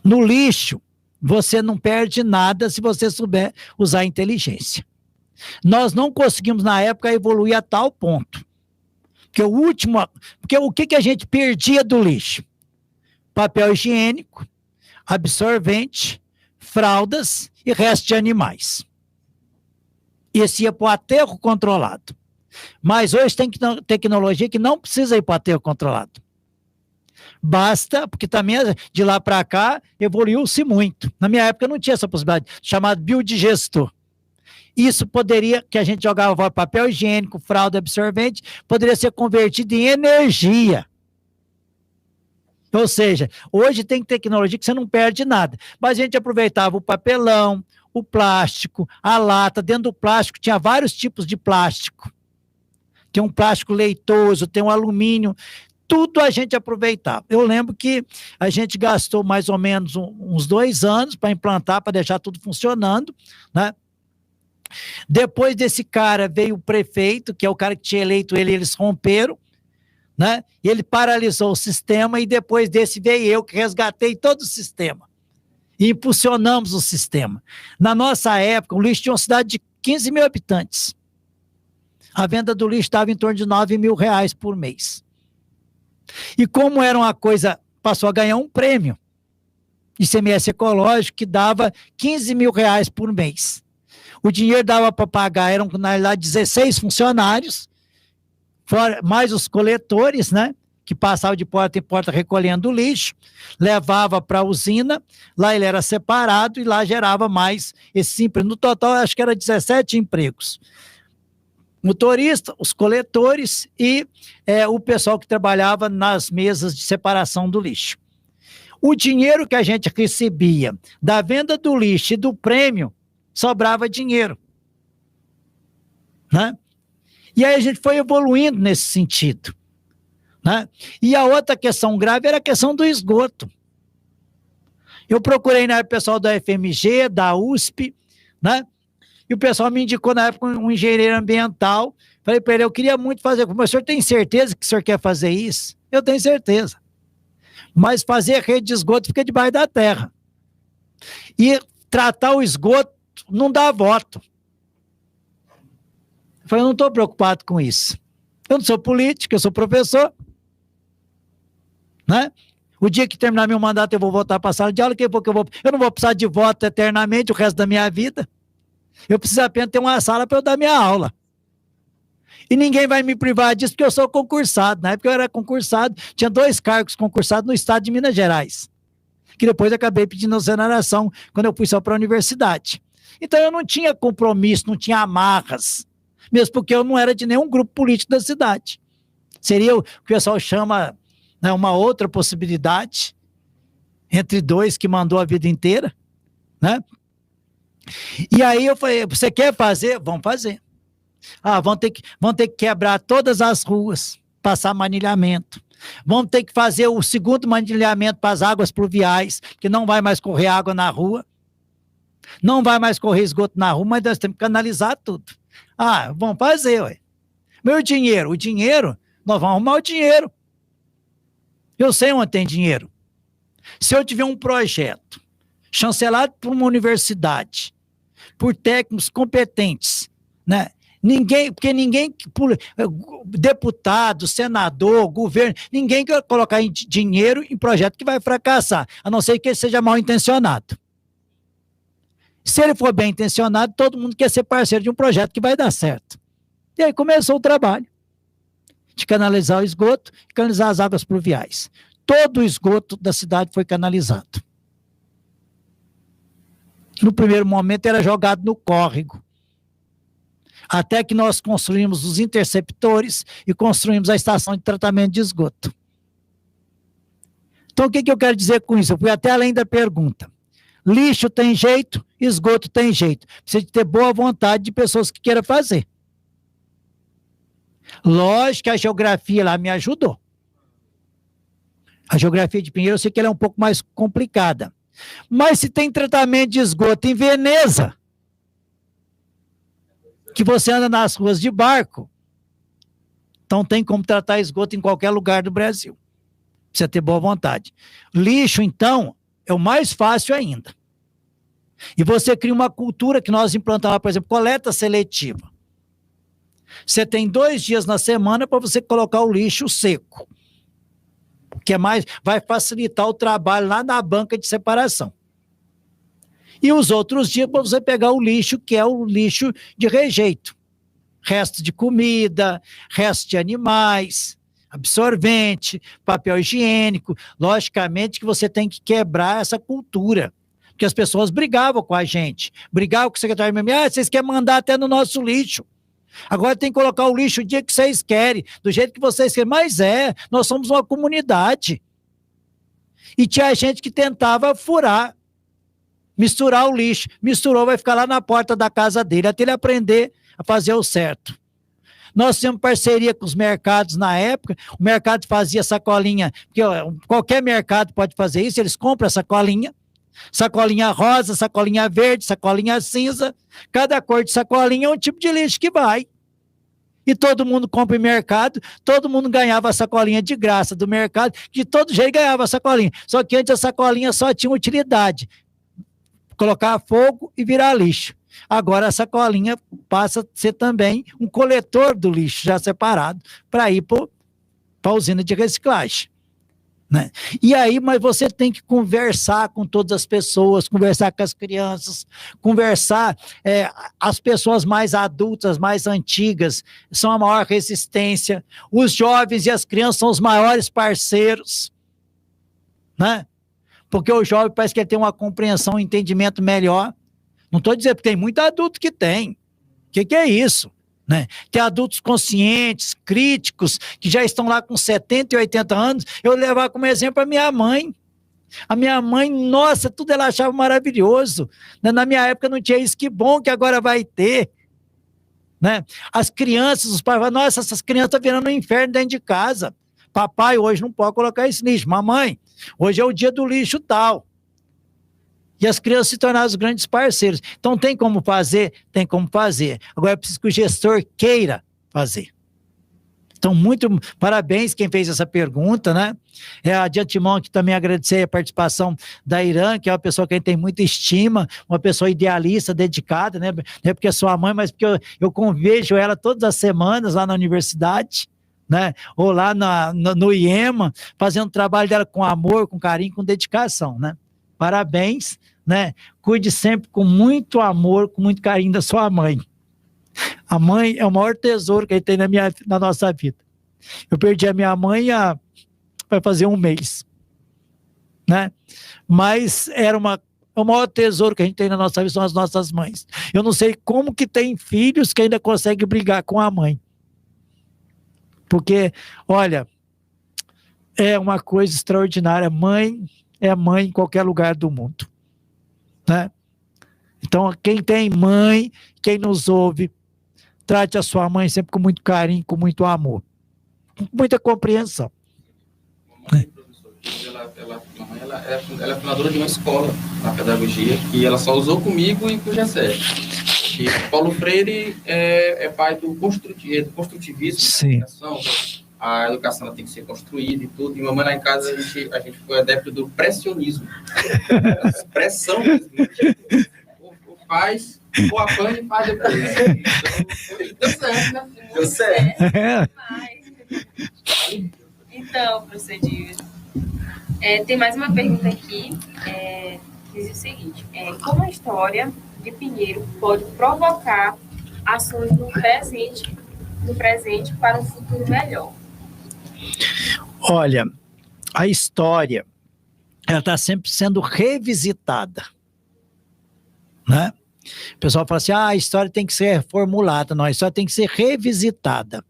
No lixo, você não perde nada se você souber usar a inteligência. Nós não conseguimos, na época, evoluir a tal ponto. Porque o que a gente perdia do lixo? Papel higiênico, absorvente, fraldas e resto de animais. Esse ia para o aterro controlado. Mas hoje tem tecnologia que não precisa ir para o aterro controlado. Basta, porque também de lá para cá evoluiu-se muito. Na minha época não tinha essa possibilidade, chamado biodigestor. Isso poderia, que a gente jogava papel higiênico, fralda, absorvente, poderia ser convertido em energia. Ou seja, hoje tem tecnologia que você não perde nada. Mas a gente aproveitava o papelão, o plástico, a lata. Dentro do plástico tinha vários tipos de plástico. Tem um plástico leitoso, tem um alumínio. Tudo a gente aproveitava. Eu lembro que a gente gastou mais ou menos uns 2 anos para implantar, para deixar tudo funcionando, né? Depois desse cara veio o prefeito, que é o cara que tinha eleito ele, eles romperam, né? E ele paralisou o sistema, e depois desse veio eu, que resgatei todo o sistema. E impulsionamos o sistema. Na nossa época, o lixo tinha uma cidade de 15 mil habitantes. A venda do lixo estava em torno de R$9 mil por mês. E como era uma coisa, passou a ganhar um prêmio, ICMS ecológico, que dava R$15 mil por mês. O dinheiro dava para pagar, eram na realidade 16 funcionários, fora, mais os coletores, né? Que passavam de porta em porta recolhendo o lixo, levava para a usina, lá ele era separado e lá gerava mais esse emprego. No total, acho que era 17 empregos. Motorista, os coletores e o pessoal que trabalhava nas mesas de separação do lixo. O dinheiro que a gente recebia da venda do lixo e do prêmio, sobrava dinheiro, né? E aí a gente foi evoluindo nesse sentido, né? E a outra questão grave era a questão do esgoto. Eu procurei na época o pessoal da FMG, da USP, né? E o pessoal me indicou na época um engenheiro ambiental. Falei para ele, eu queria muito fazer, mas o senhor tem certeza que o senhor quer fazer isso? Eu tenho certeza. Mas fazer rede de esgoto fica debaixo da terra. E tratar o esgoto não dá voto. Eu falei, eu não estou preocupado com isso. Eu não sou político, eu sou professor. Né? O dia que terminar meu mandato eu vou voltar para a sala de aula, eu não vou precisar de voto eternamente o resto da minha vida. Eu preciso apenas ter uma sala para eu dar minha aula. E ninguém vai me privar disso, porque eu sou concursado. Na época eu era concursado, tinha 2 cargos concursados no estado de Minas Gerais, que depois eu acabei pedindo exoneração quando eu fui só para a universidade. Então eu não tinha compromisso, não tinha amarras, mesmo porque eu não era de nenhum grupo político da cidade. Seria o que o pessoal chama, né, uma outra possibilidade, entre 2 que mandou a vida inteira, né? E aí eu falei, você quer fazer? Vamos fazer. Vão ter que quebrar todas as ruas, passar manilhamento. Vão ter que fazer o segundo manilhamento para as águas pluviais, que não vai mais correr água na rua. Não vai mais correr esgoto na rua, mas nós temos que canalizar tudo. Vamos fazer, ué. Meu dinheiro, nós vamos arrumar o dinheiro. Eu sei onde tem dinheiro. Se eu tiver um projeto chancelado por uma universidade, por técnicos competentes, né? Porque ninguém, deputado, senador, governo, ninguém quer colocar dinheiro em projeto que vai fracassar, a não ser que ele seja mal intencionado. Se ele for bem intencionado, todo mundo quer ser parceiro de um projeto que vai dar certo. E aí começou o trabalho de canalizar o esgoto e canalizar as águas pluviais. Todo o esgoto da cidade foi canalizado. No primeiro momento era jogado no córrego. Até que nós construímos os interceptores e construímos a estação de tratamento de esgoto. Então, o que eu quero dizer com isso? Eu fui até além da pergunta. Lixo tem jeito, esgoto tem jeito. Precisa de ter boa vontade de pessoas que queiram fazer. Lógico que a geografia lá me ajudou. A geografia de Pinheiro, eu sei que ela é um pouco mais complicada. Mas se tem tratamento de esgoto em Veneza, que você anda nas ruas de barco, Então tem como tratar esgoto em qualquer lugar do Brasil. Precisa ter boa vontade. Lixo, então, é o mais fácil ainda. E você cria uma cultura que nós implantamos, por exemplo, coleta seletiva. Você tem 2 dias na semana para você colocar o lixo seco. Que é mais, vai facilitar o trabalho lá na banca de separação. E os outros dias para você pegar o lixo, que é o lixo de rejeito. Resto de comida, resto de animais, absorvente, papel higiênico. Logicamente que você tem que quebrar essa cultura. Porque as pessoas brigavam com a gente. Brigavam com o secretário de meio ambiente. Vocês querem mandar até no nosso lixo. Agora tem que colocar o lixo o dia que vocês querem, do jeito que vocês querem. Mas nós somos uma comunidade. E tinha gente que tentava furar, misturar o lixo. Misturou, vai ficar lá na porta da casa dele, até ele aprender a fazer o certo. Nós temos parceria com os mercados na época, o mercado fazia sacolinha, porque qualquer mercado pode fazer isso, eles compram a sacolinha rosa, sacolinha verde, sacolinha cinza, cada cor de sacolinha é um tipo de lixo que vai. E todo mundo compra em mercado, todo mundo ganhava a sacolinha de graça do mercado, de todo jeito ganhava a sacolinha. Só que antes a sacolinha só tinha utilidade, colocar fogo e virar lixo. Agora a sacolinha passa a ser também um coletor do lixo já separado para ir para a usina de reciclagem. Né? E aí, mas você tem que conversar com todas as pessoas, conversar com as crianças, conversar, as pessoas mais adultas, mais antigas, são a maior resistência, os jovens e as crianças são os maiores parceiros, né? Porque o jovem parece que ele tem uma compreensão, um entendimento melhor. Não estou dizendo que tem muito adulto que tem. O que é isso? Né? Tem adultos conscientes, críticos, que já estão lá com 70 e 80 anos. Eu levar como exemplo a minha mãe. A minha mãe, nossa, tudo ela achava maravilhoso. Na minha época não tinha isso, que bom que agora vai ter. Né? As crianças, os pais falam, nossa, essas crianças estão virando um inferno dentro de casa. Papai, hoje não pode colocar esse lixo. Mamãe, hoje é o dia do lixo tal. E as crianças se tornaram os grandes parceiros. Então tem como fazer? Tem como fazer. Agora é preciso que o gestor queira fazer. Então, muito parabéns quem fez essa pergunta, né? De antemão aqui também agradecer a participação da Irã, que é uma pessoa que a gente tem muita estima, uma pessoa idealista, dedicada, né? Não é porque é sua mãe, mas porque eu convejo ela todas as semanas lá na universidade, né? Ou lá no IEMA, fazendo o trabalho dela com amor, com carinho, com dedicação, né? Parabéns, né? Cuide sempre com muito amor, com muito carinho da sua mãe. A mãe é o maior tesouro que a gente tem na nossa vida. Eu perdi a minha mãe vai fazer 1 mês, né? Mas o maior tesouro que a gente tem na nossa vida são as nossas mães. Eu não sei como que tem filhos que ainda conseguem brigar com a mãe. Porque, olha, é uma coisa extraordinária. Mãe é mãe em qualquer lugar do mundo, né? Então, quem tem mãe, quem nos ouve, trate a sua mãe sempre com muito carinho, com muito amor, com muita compreensão. Mamãe, professor, ela é fundadora de uma escola na pedagogia que ela só usou comigo e com o Gessé. E Paulo Freire é pai do construtivismo, Sim. Da educação. A educação ela tem que ser construída e tudo. E mamãe lá em casa, a gente foi adepto do pressionismo. Pressão mesmo. Ou faz, ou apanha e faz depois. Então, deu certo, né? Deu certo. Então, professor Dias, tem mais uma pergunta aqui, que diz o seguinte: como a história de Pinheiro pode provocar ações no presente para um futuro melhor? Olha, a história, ela está sempre sendo revisitada, né? O pessoal fala assim, a história tem que ser reformulada. Não, a história tem que ser revisitada.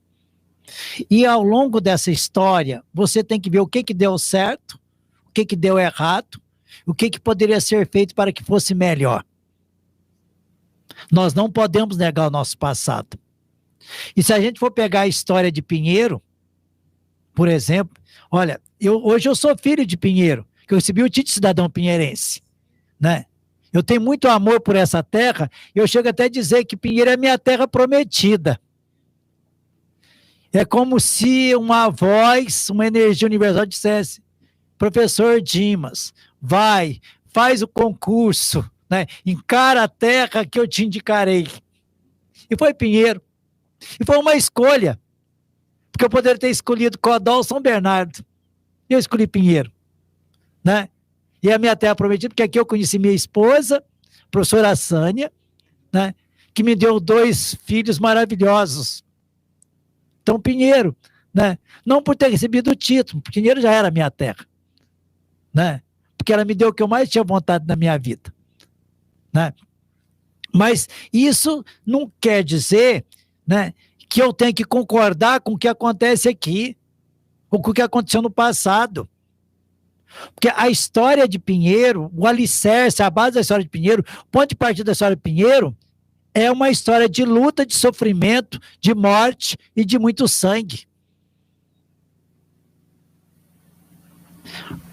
E ao longo dessa história, você tem que ver o que deu certo, o que deu errado, o que poderia ser feito para que fosse melhor. Nós não podemos negar o nosso passado. E se a gente for pegar a história de Pinheiro, por exemplo, olha, hoje eu sou filho de Pinheiro, que eu recebi o título de cidadão pinheirense, né? Eu tenho muito amor por essa terra, e eu chego até a dizer que Pinheiro é minha terra prometida. É como se uma voz, uma energia universal dissesse: professor Dimas, vai, faz o concurso, né? Encara a terra que eu te indicarei. E foi Pinheiro. E foi uma escolha, porque eu poderia ter escolhido Codó ou São Bernardo. Eu escolhi Pinheiro, né? E a minha terra prometida, porque aqui eu conheci minha esposa, professora Sânia, né? Que me deu 2 filhos maravilhosos. Então, Pinheiro, né? Não por ter recebido o título, porque Pinheiro já era minha terra, né? Porque ela me deu o que eu mais tinha vontade na minha vida, né? Mas isso não quer dizer, né, que eu tenho que concordar com o que acontece aqui, ou com o que aconteceu no passado. Porque a história de Pinheiro, o alicerce, a base da história de Pinheiro, o ponto de partida da história de Pinheiro, é uma história de luta, de sofrimento, de morte e de muito sangue.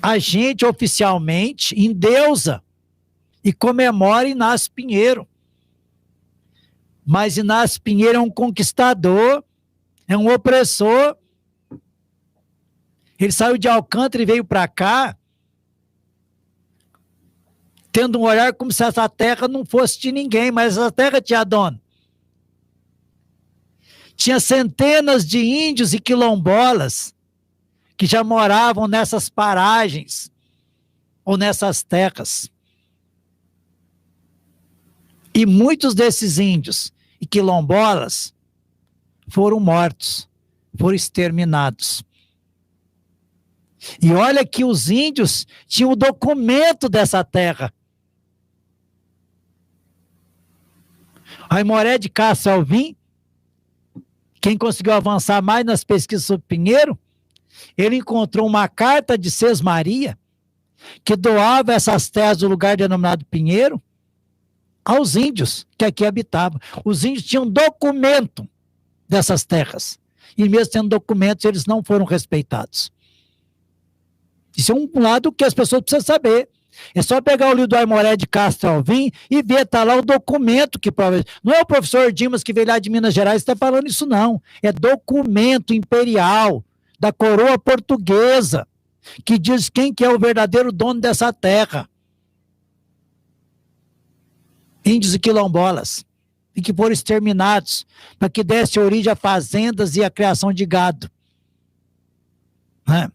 A gente oficialmente endeusa e comemora Inácio Pinheiro. Mas Inácio Pinheiro é um conquistador, é um opressor. Ele saiu de Alcântara e veio para cá, tendo um olhar como se essa terra não fosse de ninguém, mas essa terra tinha dono. Tinha centenas de índios e quilombolas que já moravam nessas paragens ou nessas terras. E muitos desses índios e quilombolas foram mortos, foram exterminados. E olha que os índios tinham o documento dessa terra. Aimoré de Castro Alvim, quem conseguiu avançar mais nas pesquisas sobre Pinheiro, ele encontrou uma carta de Sesmaria que doava essas terras do lugar denominado Pinheiro aos índios que aqui habitavam. Os índios tinham documento dessas terras. E mesmo tendo documentos, eles não foram respeitados. Isso é um lado que as pessoas precisam saber. É só pegar o livro do Aimoré de Castro Alvim e ver, tá lá o documento que prova. Não é o professor Dimas que veio lá de Minas Gerais que está falando isso, não. É documento imperial da coroa portuguesa que diz quem que é o verdadeiro dono dessa terra. Índios e quilombolas, e que foram exterminados, para que desse origem a fazendas e a criação de gado. Né?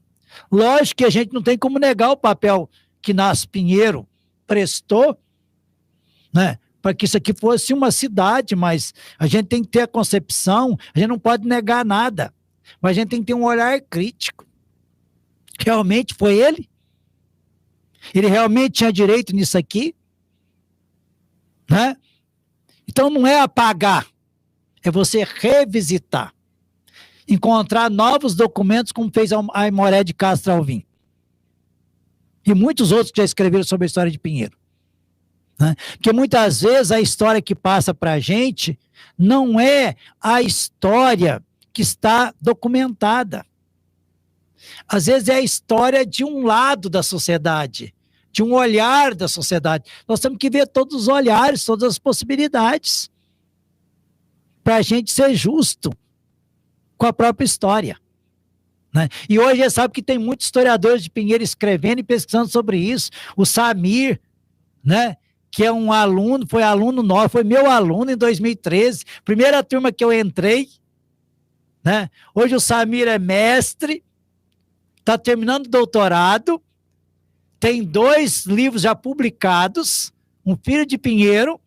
Lógico que a gente não tem como negar o papel que Inácio Pinheiro prestou, né, para que isso aqui fosse uma cidade, mas a gente tem que ter a concepção, a gente não pode negar nada, mas a gente tem que ter um olhar crítico. Realmente foi ele? Ele realmente tinha direito nisso aqui? Né? Então não é apagar, é você revisitar, encontrar novos documentos, como fez a Aimoré de Castro Alvim e muitos outros que já escreveram sobre a história de Pinheiro, né? Porque muitas vezes a história que passa para a gente não é a história que está documentada. Às vezes é a história de um lado da sociedade, de um olhar da sociedade. Nós temos que ver todos os olhares, todas as possibilidades, para a gente ser justo com a própria história. Né? E hoje você sabe que tem muitos historiadores de Pinheiro escrevendo e pesquisando sobre isso. O Samir, né, que é um aluno, foi aluno nosso, foi meu aluno em 2013, primeira turma que eu entrei. Né? Hoje o Samir é mestre, está terminando o doutorado, tem 2 livros já publicados, Um Filho de Pinheiro,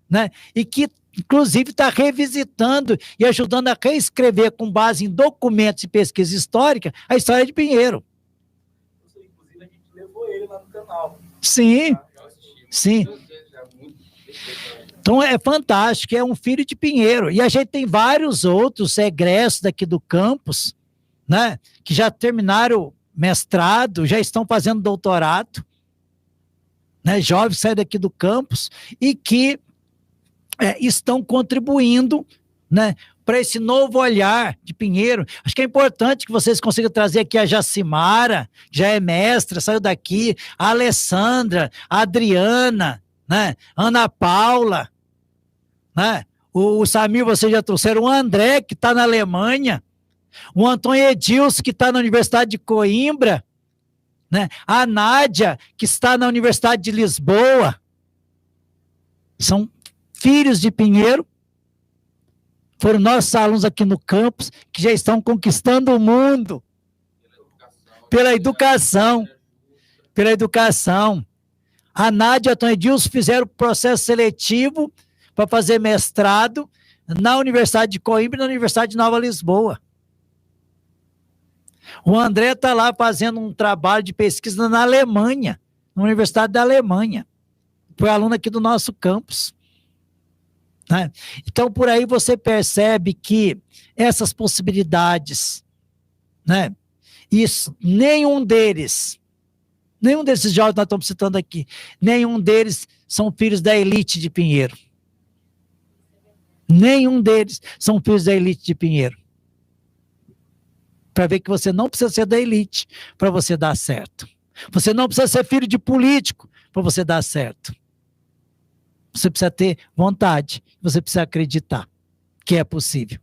né? E que, inclusive, está revisitando e ajudando a reescrever, com base em documentos e pesquisa histórica, a história de Pinheiro. Inclusive, a gente levou ele lá no canal. Sim, sim. Então é fantástico, é Um Filho de Pinheiro. E a gente tem vários outros egressos daqui do campus, né? Que já terminaram mestrado, já estão fazendo doutorado, né, jovens saem daqui do campus e que estão contribuindo, né, para esse novo olhar de Pinheiro. Acho que é importante que vocês consigam trazer aqui a Jacimara, que já é mestra, saiu daqui, a Alessandra, a Adriana, né, Ana Paula, né, o Samir, vocês já trouxeram o André, que está na Alemanha, O Antônio Edilson, que está na Universidade de Coimbra, né? A Nádia, que está na Universidade de Lisboa, são filhos de Pinheiro, foram nossos alunos aqui no campus, que já estão conquistando o mundo pela educação. A Nádia e o Antônio Edilson fizeram processo seletivo para fazer mestrado na Universidade de Coimbra e na Universidade de Nova Lisboa. O André está lá fazendo um trabalho de pesquisa na Alemanha, na Universidade da Alemanha. Foi aluno aqui do nosso campus. Né? Então, por aí você percebe que essas possibilidades, né? Isso, nenhum desses jovens que nós estamos citando aqui, nenhum deles são filhos da elite de Pinheiro. Nenhum deles são filhos da elite de Pinheiro. Para ver que você não precisa ser da elite para você dar certo. Você não precisa ser filho de político para você dar certo. Você precisa ter vontade, você precisa acreditar que é possível.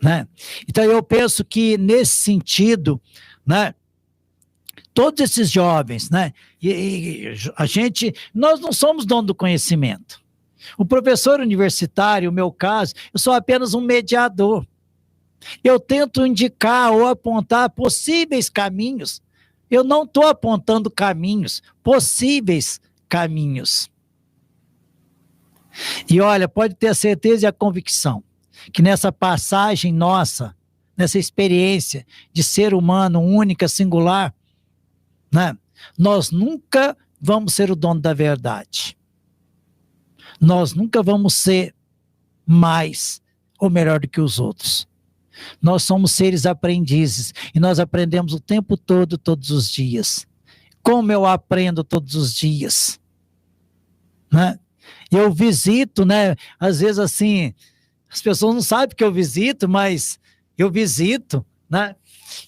Né? Então eu penso que nesse sentido, né, todos esses jovens, né, nós não somos dono do conhecimento. O professor universitário, no meu caso, eu sou apenas um mediador. Eu tento indicar ou apontar possíveis caminhos. Eu não estou apontando caminhos, possíveis caminhos. E olha, pode ter a certeza e a convicção que nessa passagem nossa, nessa experiência de ser humano única, singular, né, nós nunca vamos ser o dono da verdade. Nós nunca vamos ser mais ou melhor do que os outros. Nós somos seres aprendizes e nós aprendemos o tempo todo, todos os dias. Como eu aprendo todos os dias, né? Eu visito, né? Às vezes assim, as pessoas não sabem que eu visito, mas eu visito, né?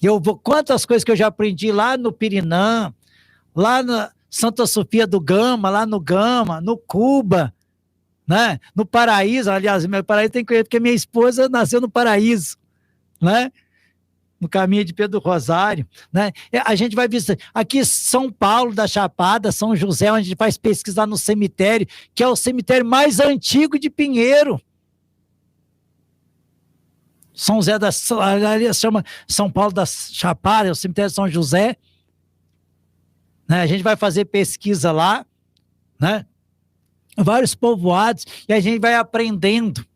Eu vou, quantas coisas que eu já aprendi lá no Pirinã, lá na Santa Sofia do Gama, lá no Gama, no Cuba, né? No Paraíso, aliás, meu Paraíso tem que conhecer porque minha esposa nasceu no Paraíso, né? No caminho de Pedro Rosário, né? A gente vai visitar aqui São Paulo da Chapada, São José, onde a gente faz pesquisa lá no cemitério, que é o cemitério mais antigo de Pinheiro. São José da ali chama São Paulo da Chapada, é o cemitério de São José, né? A gente vai fazer pesquisa lá, né? Vários povoados, e a gente vai aprendendo.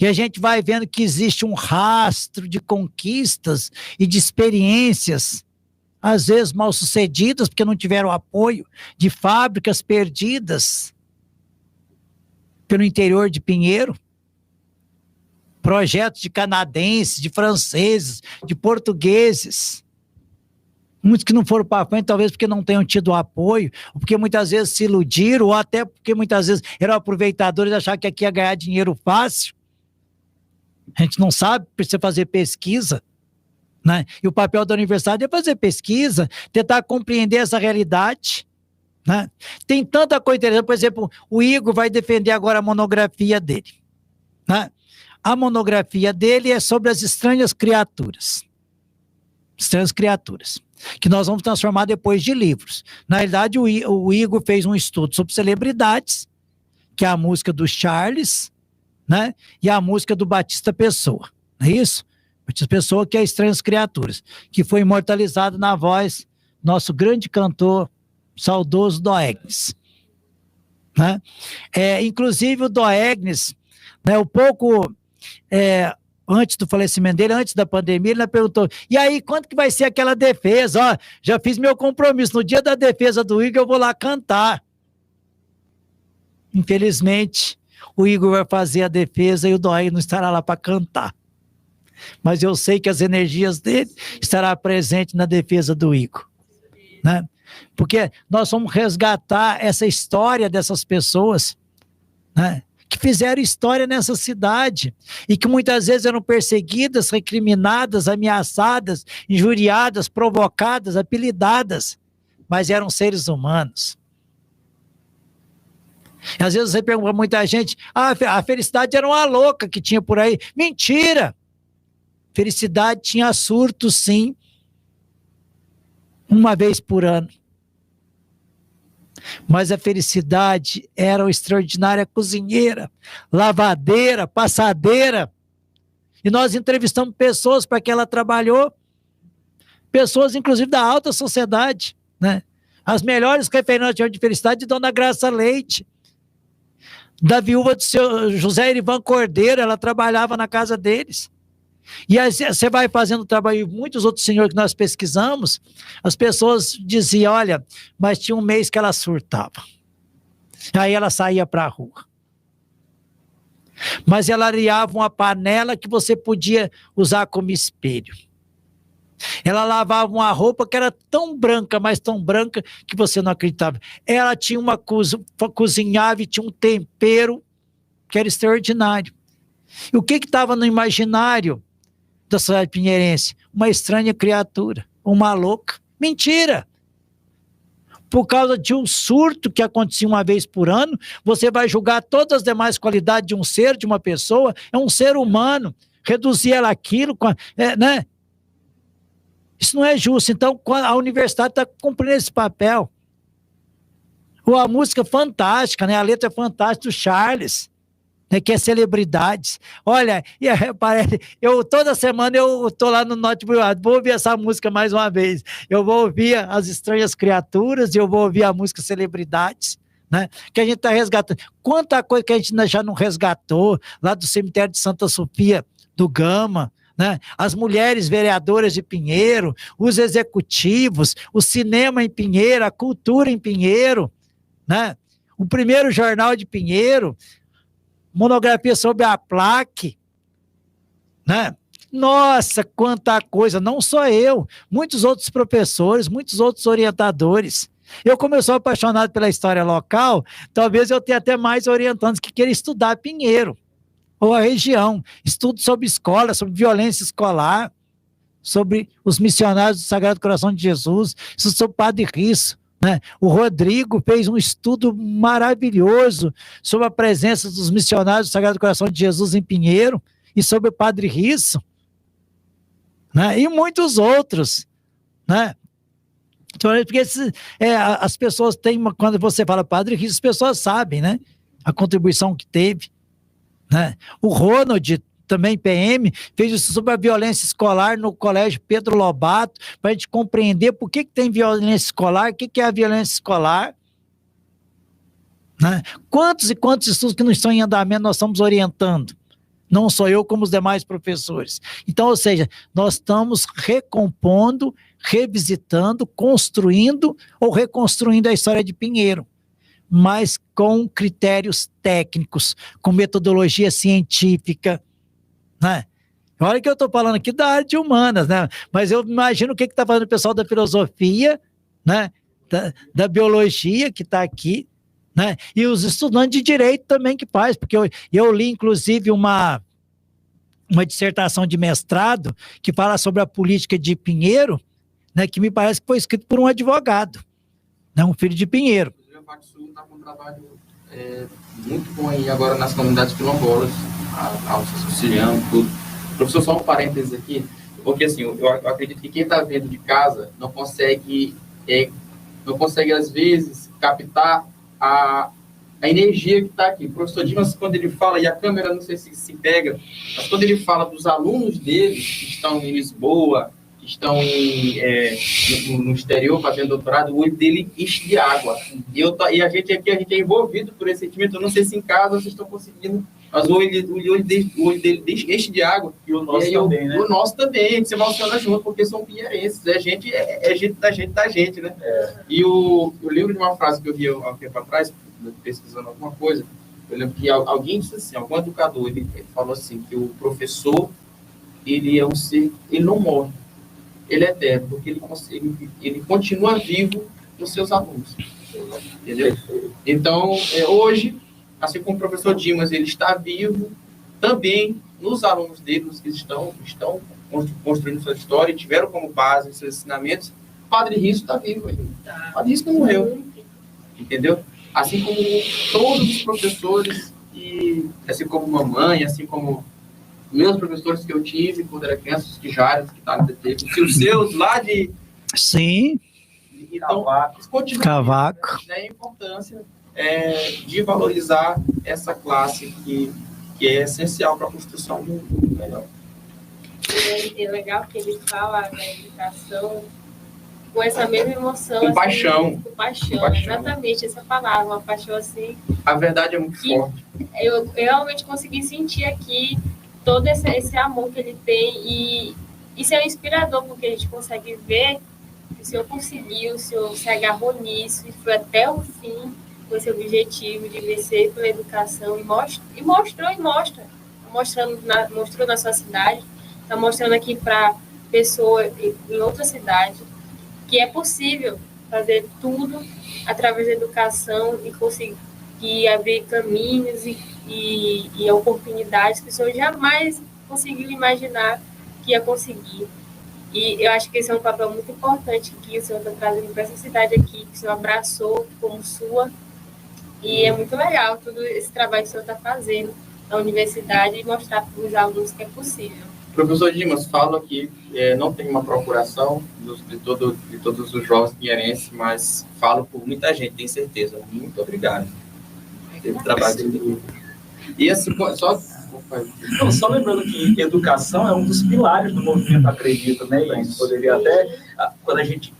E a gente vai vendo que existe um rastro de conquistas e de experiências, às vezes mal sucedidas, porque não tiveram apoio, de fábricas perdidas pelo interior de Pinheiro, projetos de canadenses, de franceses, de portugueses, muitos que não foram para frente, talvez porque não tenham tido apoio, ou porque muitas vezes se iludiram, ou até porque muitas vezes eram aproveitadores e achavam que aqui ia ganhar dinheiro fácil. A gente não sabe, precisa fazer pesquisa, né? E o papel da universidade é fazer pesquisa, tentar compreender essa realidade, né? Tem tanta coisa interessante, por exemplo, o Igor vai defender agora a monografia dele, né? A monografia dele é sobre as estranhas criaturas, que nós vamos transformar depois de livros. Na realidade, o Igor fez um estudo sobre celebridades, que é a música do Charles, né? E a música do Batista Pessoa, não é isso? Batista Pessoa, que é Estranhas Criaturas, que foi imortalizado na voz do nosso grande cantor, saudoso Doegnes, né? Inclusive o Doegnes, né, antes do falecimento dele, antes da pandemia, ele perguntou, e aí, quanto que vai ser aquela defesa? Ó, já fiz meu compromisso, no dia da defesa do Igor eu vou lá cantar. Infelizmente, o Igor vai fazer a defesa e o Doegnes não estará lá para cantar. Mas eu sei que as energias dele estarão presentes na defesa do Igor, né? Porque nós vamos resgatar essa história dessas pessoas, né, que fizeram história nessa cidade e que muitas vezes eram perseguidas, recriminadas, ameaçadas, injuriadas, provocadas, apelidadas, mas eram seres humanos. E às vezes você pergunta para muita gente, a felicidade era uma louca que tinha por aí. Mentira! Felicidade tinha surto, sim, uma vez por ano. Mas a Felicidade era uma extraordinária cozinheira, lavadeira, passadeira. E nós entrevistamos pessoas para que ela trabalhou, pessoas inclusive da alta sociedade, né? As melhores referências de Felicidade de Dona Graça Leite, da viúva do seu José Irivan Cordeiro, ela trabalhava na casa deles. E aí você vai fazendo trabalho, muitos outros senhores que nós pesquisamos, as pessoas diziam, olha, mas tinha um mês que ela surtava. Aí ela saía para a rua. Mas ela areava uma panela que você podia usar como espelho. Ela lavava uma roupa que era tão branca, mas tão branca, que você não acreditava. Ela tinha cozinhava e tinha um tempero que era extraordinário. E o que estava no imaginário da sociedade pinheirense? Uma estranha criatura, uma louca. Mentira! Por causa de um surto que acontecia uma vez por ano, você vai julgar todas as demais qualidades de um ser, de uma pessoa, é um ser humano, reduzir ela àquilo, né? Isso não é justo. Então, a universidade está cumprindo esse papel. A música fantástica, né? A letra é fantástica do Charles, né? Que é celebridades. Olha, toda semana eu estou lá no notebook, vou ouvir essa música mais uma vez. Eu vou ouvir As Estranhas Criaturas e eu vou ouvir a música Celebridades, né? Que a gente está resgatando. Quanta coisa que a gente já não resgatou, lá do cemitério de Santa Sofia, do Gama, né? As mulheres vereadoras de Pinheiro, os executivos, o cinema em Pinheiro, a cultura em Pinheiro, né? O primeiro jornal de Pinheiro, monografia sobre a plaque, né? Nossa, quanta coisa, não só eu, muitos outros professores, muitos outros orientadores. Eu, como eu sou apaixonado pela história local, talvez eu tenha até mais orientandos que queiram estudar Pinheiro, ou a região, estudo sobre escola, sobre violência escolar, sobre os missionários do Sagrado Coração de Jesus, isso sobre o Padre Risso, né? O Rodrigo fez um estudo maravilhoso sobre a presença dos missionários do Sagrado Coração de Jesus em Pinheiro, e sobre o Padre Risso, né? E muitos outros, né? Porque as pessoas têm, quando você fala Padre Risso, as pessoas sabem, né? A contribuição que teve, né? O Ronald, também PM, fez isso sobre a violência escolar no Colégio Pedro Lobato, para a gente compreender por que tem violência escolar, o que é a violência escolar, né? Quantos e quantos estudos que não estão em andamento nós estamos orientando, não só eu, como os demais professores. Então, ou seja, nós estamos recompondo, revisitando, construindo ou reconstruindo a história de Pinheiro, mas com critérios técnicos, com metodologia científica, né? Olha que eu estou falando aqui da área de humanas, né? Mas eu imagino o que está fazendo o pessoal da filosofia, né? Da biologia que está aqui, né? E os estudantes de direito também que faz, porque eu li inclusive uma dissertação de mestrado que fala sobre a política de Pinheiro, né? Que me parece que foi escrito por um advogado, né? Um filho de Pinheiro. A Parte Sul está com um trabalho muito bom aí agora nas comunidades quilombolas, Alto Siciliano, tudo. Professor, só um parênteses aqui, porque assim, eu acredito que quem está vendo de casa não consegue às vezes captar a energia que está aqui. O professor Dimas, quando ele fala, e a câmera não sei se pega, mas quando ele fala dos alunos dele que estão em Lisboa, que estão no exterior fazendo doutorado, o olho dele enche de água. E a gente aqui, a gente é envolvido por esse sentimento. Eu não sei se em casa vocês estão conseguindo, mas o olho dele enche de água. E o nosso também, né? O nosso também, a gente se emociona junto, porque são pinheirenses. É gente da gente, né? É. E eu lembro de uma frase que eu vi há um tempo atrás, pesquisando alguma coisa, eu lembro que alguém disse assim, algum educador, ele falou assim, que o professor, ele é um ser, ele não morre. Ele é eterno, porque ele continua vivo nos seus alunos. Entendeu? Então, hoje, assim como o professor Dimas, ele está vivo também nos alunos dele, nos que estão construindo sua história e tiveram como base seus ensinamentos. O Padre Risso está vivo ainda. O Padre Risso não morreu. Entendeu? Assim como todos os professores, e assim como mamãe, assim como meus professores que eu tive quando era criança, os que já eram, os que estavam no DT, os seus lá de... Sim. Então, continua Cavaco. Né, a importância de valorizar essa classe que é essencial para a construção de um mundo melhor. É legal que ele fala da educação com essa mesma emoção. Com paixão. Com paixão, exatamente, essa palavra, uma paixão assim. A verdade é muito forte. Eu realmente consegui sentir aqui todo esse amor que ele tem e isso é inspirador, porque a gente consegue ver que o senhor conseguiu, o senhor se agarrou nisso e foi até o fim com esse objetivo de vencer pela educação e mostrou. Mostrou na sua cidade, está mostrando aqui para pessoas em outra cidade que é possível fazer tudo através da educação e conseguir abrir caminhos e oportunidades que o senhor jamais conseguiu imaginar que ia conseguir. E eu acho que esse é um papel muito importante que o senhor está trazendo para essa cidade aqui, que o senhor abraçou como sua. E é muito legal todo esse trabalho que o senhor está fazendo na universidade e mostrar para os alunos que é possível. Professor Dimas, falo aqui, não tem uma procuração de todos os jovens pinheirenses, mas falo por muita gente, tenho certeza. Muito obrigado. Teve trabalho dele. E assim, só lembrando que educação é um dos pilares do movimento Acredita, né? E isso poderia até, quando a gente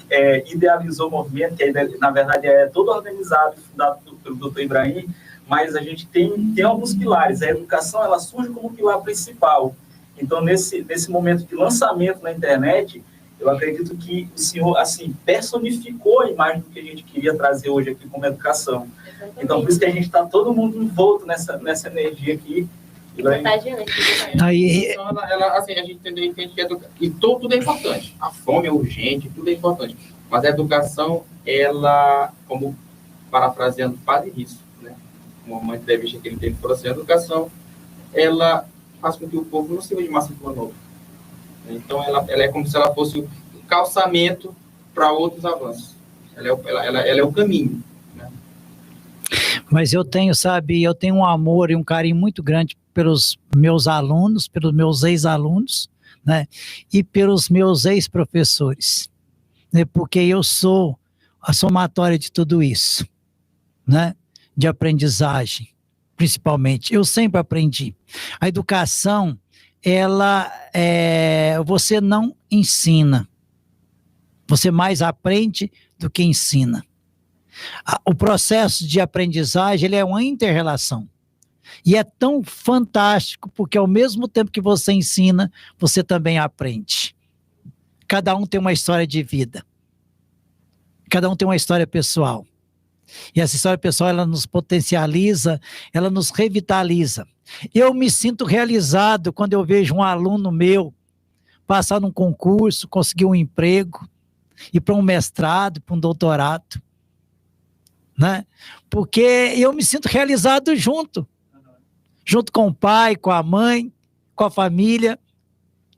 idealizou o movimento, que na verdade é todo organizado e fundado pelo Dr. Ibrahim, mas a gente tem alguns pilares. A educação, ela surge como pilar principal. Então, nesse momento de lançamento na internet, eu acredito que o senhor, assim, personificou a imagem do que a gente queria trazer hoje aqui como educação. Exatamente. Então, por isso que a gente está todo mundo envolto nessa energia aqui. Aí, assim, a gente entende que tudo é importante. A fome é urgente, tudo é importante. Mas a educação, ela, como parafraseando o Padre Risso, né? Uma entrevista que ele teve, falou assim, a educação, ela faz com que o povo não sirva de massa de manobra. Então, ela é como se ela fosse o calçamento para outros avanços. Ela é o caminho. Né? Mas eu tenho um amor e um carinho muito grande pelos meus alunos, pelos meus ex-alunos, né? E pelos meus ex-professores, né? Porque eu sou a somatória de tudo isso, né? De aprendizagem, principalmente. Eu sempre aprendi. A educação, você não ensina. Você mais aprende do que ensina. O processo de aprendizagem, ele é uma inter-relação. E é tão fantástico, porque ao mesmo tempo que você ensina, você também aprende. Cada um tem uma história de vida. Cada um tem uma história pessoal. E essa história pessoal, ela nos potencializa, ela nos revitaliza. Eu me sinto realizado quando eu vejo um aluno meu passar num concurso, conseguir um emprego, ir para um mestrado, para um doutorado, né? Porque eu me sinto realizado junto com o pai, com a mãe, com a família,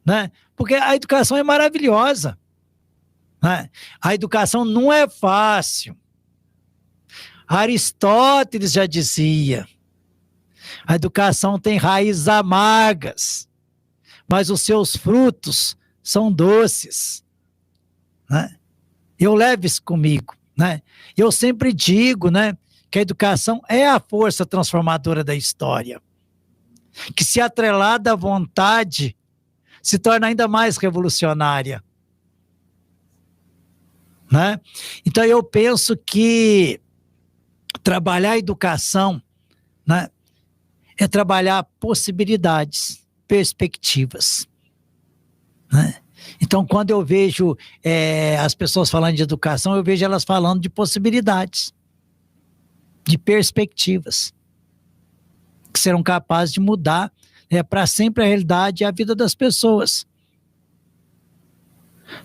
né? Porque a educação é maravilhosa, né? A educação não é fácil. Aristóteles já dizia, a educação tem raízes amargas, mas os seus frutos são doces, né? Eu levo isso comigo, né? Eu sempre digo, né, que a educação é a força transformadora da história, que se atrelada à vontade, se torna ainda mais revolucionária, né? Então eu penso que trabalhar a educação, né, é trabalhar possibilidades, perspectivas, né? Então, quando eu vejo as pessoas falando de educação, eu vejo elas falando de possibilidades, de perspectivas, que serão capazes de mudar para sempre a realidade e a vida das pessoas.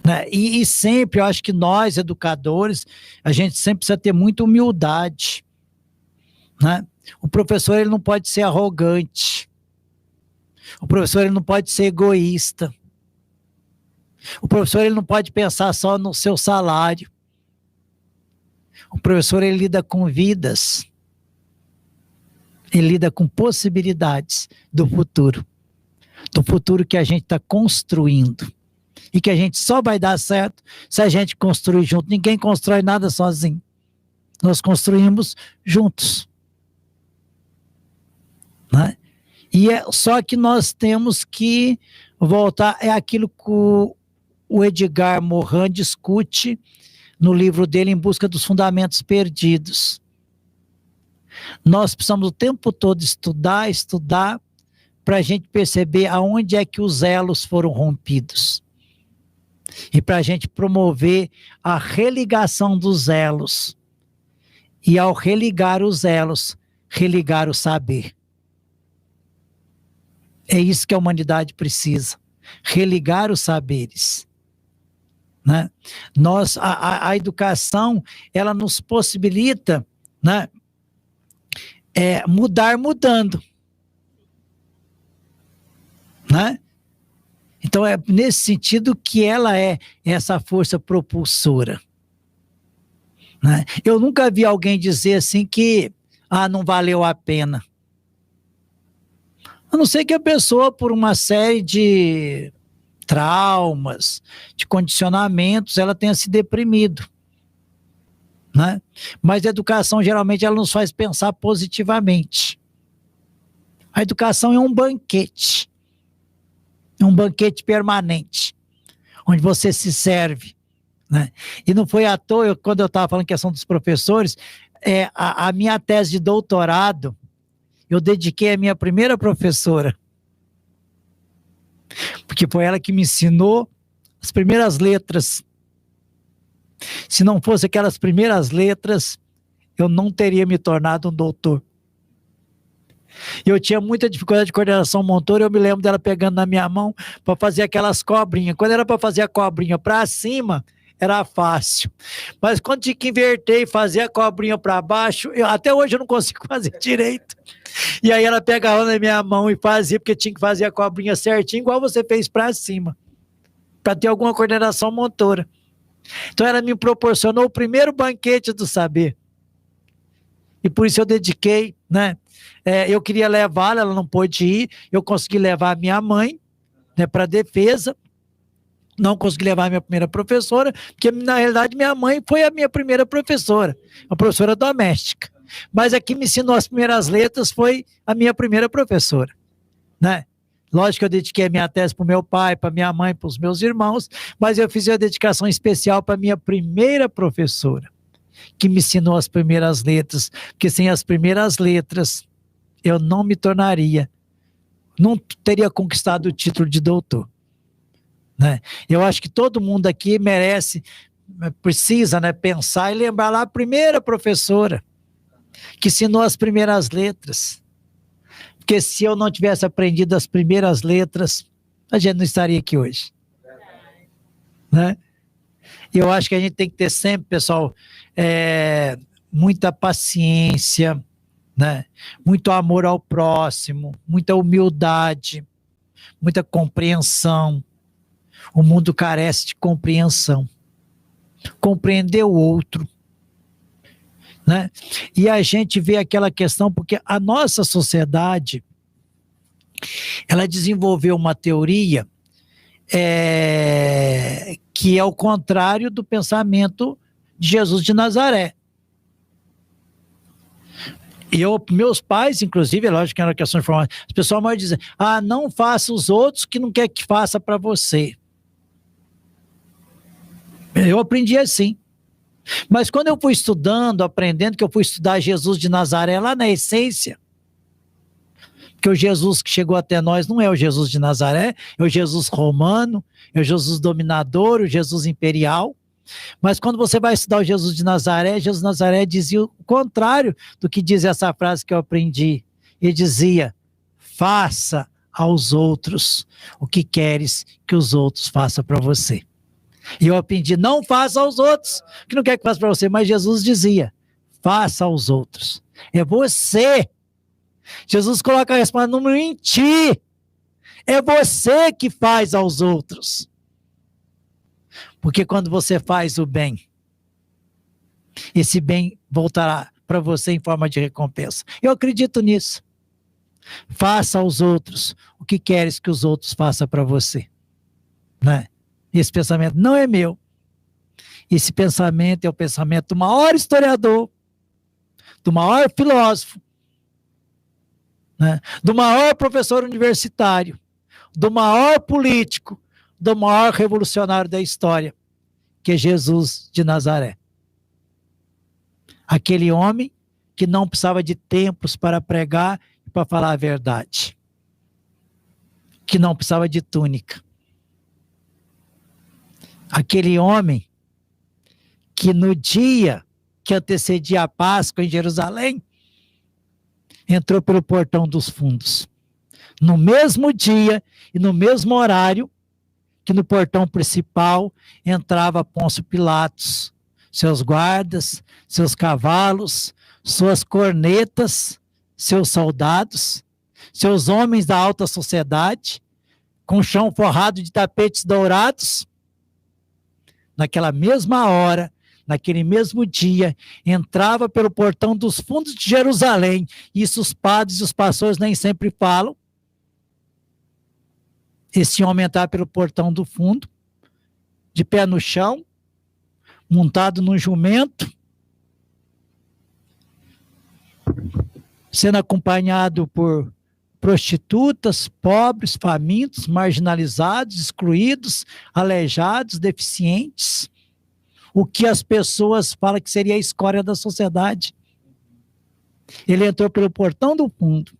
Né? E sempre, eu acho que nós, educadores, a gente sempre precisa ter muita humildade. Né? O professor, ele não pode ser arrogante. O professor, ele não pode ser egoísta. O professor, ele não pode pensar só no seu salário. O professor, ele lida com vidas. Ele lida com possibilidades do futuro. do futuro que a gente está construindo. E que a gente só vai dar certo se a gente construir junto. Ninguém constrói nada sozinho. Nós construímos juntos. Né? E só que nós temos que voltar, é aquilo que o Edgar Morin discute no livro dele, Em Busca dos Fundamentos Perdidos. Nós precisamos o tempo todo estudar, para a gente perceber aonde é que os elos foram rompidos. E para a gente promover a religação dos elos. E ao religar os elos, religar o saber. É isso que a humanidade precisa. Religar os saberes. Né? A educação, ela nos possibilita, né, mudar mudando. Né? Então é nesse sentido que ela é essa força propulsora. Né? Eu nunca vi alguém dizer assim que não valeu a pena. A não ser que a pessoa, por uma série de traumas, de condicionamentos, ela tenha se deprimido. Né? Mas a educação, geralmente, ela nos faz pensar positivamente. A educação é um banquete. É um banquete permanente, onde você se serve. Né? E não foi à toa, quando eu estava falando questão dos professores, a minha tese de doutorado, eu dediquei à minha primeira professora. Porque foi ela que me ensinou as primeiras letras. Se não fosse aquelas primeiras letras, eu não teria me tornado um doutor. Eu tinha muita dificuldade de coordenação motora, eu me lembro dela pegando na minha mão para fazer aquelas cobrinhas. Quando era para fazer a cobrinha para cima, era fácil. Mas quando tinha que inverter e fazer a cobrinha para baixo, até hoje eu não consigo fazer direito. E aí ela pegava na minha mão e fazia, porque tinha que fazer a cobrinha certinho, igual você fez para cima, para ter alguma coordenação motora. Então ela me proporcionou o primeiro banquete do saber. E por isso eu dediquei, né? Eu queria levá-la, ela não pôde ir, eu consegui levar a minha mãe, né, para a defesa, não consegui levar a minha primeira professora, porque na realidade minha mãe foi a minha primeira professora, uma professora doméstica, mas a que me ensinou as primeiras letras foi a minha primeira professora, né? Lógico que eu dediquei a minha tese para o meu pai, para minha mãe, para os meus irmãos, mas eu fiz uma dedicação especial para a minha primeira professora, que me ensinou as primeiras letras, porque sem as primeiras letras eu não me tornaria, não teria conquistado o título de doutor. Né? Eu acho que todo mundo aqui merece, precisa, né, pensar e lembrar lá a primeira professora que ensinou as primeiras letras. Porque se eu não tivesse aprendido as primeiras letras, a gente não estaria aqui hoje. Né? Eu acho que a gente tem que ter sempre, pessoal, muita paciência, né? Muito amor ao próximo, muita humildade, muita compreensão. O mundo carece de compreensão. Compreender o outro. Né? E a gente vê aquela questão, porque a nossa sociedade, ela desenvolveu uma teoria que é o contrário do pensamento de Jesus de Nazaré. Meus pais, inclusive, é lógico que era questão de formação, as pessoas mais dizem, não faça os outros que não quer que faça para você. Eu aprendi assim. Mas quando eu fui estudando, aprendendo, que eu fui estudar Jesus de Nazaré lá na essência, porque o Jesus que chegou até nós não é o Jesus de Nazaré, é o Jesus romano, é o Jesus dominador, o Jesus imperial. Mas quando você vai estudar o Jesus de Nazaré dizia o contrário do que diz essa frase que eu aprendi. Ele dizia, faça aos outros o que queres que os outros façam para você. E eu aprendi, não faça aos outros o que não quer que faça para você, mas Jesus dizia, faça aos outros. É você. Jesus coloca a resposta número em ti. É você que faz aos outros. Porque quando você faz o bem, esse bem voltará para você em forma de recompensa. Eu acredito nisso. Faça aos outros o que queres que os outros façam para você. Né? Esse pensamento não é meu. Esse pensamento é o pensamento do maior historiador, do maior filósofo, né? Do maior professor universitário, do maior político, do maior revolucionário da história, que é Jesus de Nazaré. Aquele homem que não precisava de templos para pregar e para falar a verdade. Que não precisava de túnica. Aquele homem que no dia que antecedia a Páscoa em Jerusalém, entrou pelo portão dos fundos. No mesmo dia e no mesmo horário que no portão principal entrava Pôncio Pilatos, seus guardas, seus cavalos, suas cornetas, seus soldados, seus homens da alta sociedade, com o chão forrado de tapetes dourados. Naquela mesma hora, naquele mesmo dia, entrava pelo portão dos fundos de Jerusalém. Isso os padres e os pastores nem sempre falam. Esse homem entrava pelo portão do fundo, de pé no chão, montado num jumento, sendo acompanhado por prostitutas, pobres, famintos, marginalizados, excluídos, aleijados, deficientes. O que as pessoas falam que seria a escória da sociedade. Ele entrou pelo portão do fundo,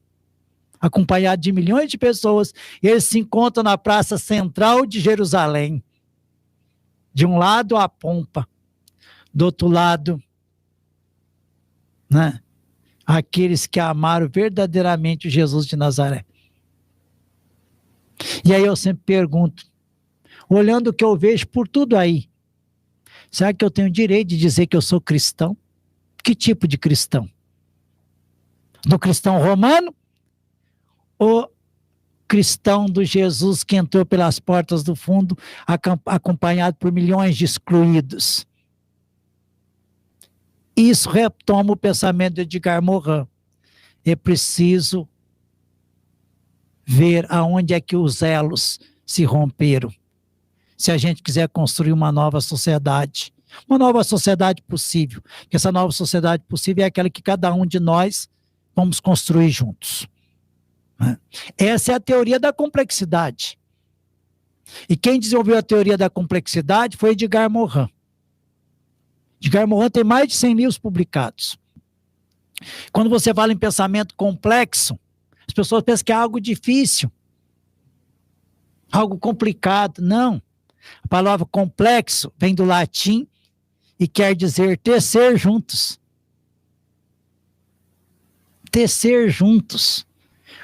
acompanhado de milhões de pessoas, e ele se encontra na praça central de Jerusalém. De um lado a pompa, do outro lado, né, aqueles que amaram verdadeiramente o Jesus de Nazaré. E aí eu sempre pergunto, olhando o que eu vejo por tudo aí, será que eu tenho direito de dizer que eu sou cristão? Que tipo de cristão? Do cristão romano? Ou cristão do Jesus que entrou pelas portas do fundo, acompanhado por milhões de excluídos? Isso retoma o pensamento de Edgar Morin. É preciso ver aonde é que os elos se romperam. Se a gente quiser construir uma nova sociedade possível. Porque essa nova sociedade possível é aquela que cada um de nós vamos construir juntos. Essa é a teoria da complexidade. E quem desenvolveu a teoria da complexidade foi Edgar Morin. Edgar Morin tem mais de 100 livros publicados. Quando você fala em pensamento complexo, as pessoas pensam que é algo difícil, algo complicado. Não. A palavra complexo vem do latim e quer dizer tecer juntos. Tecer juntos.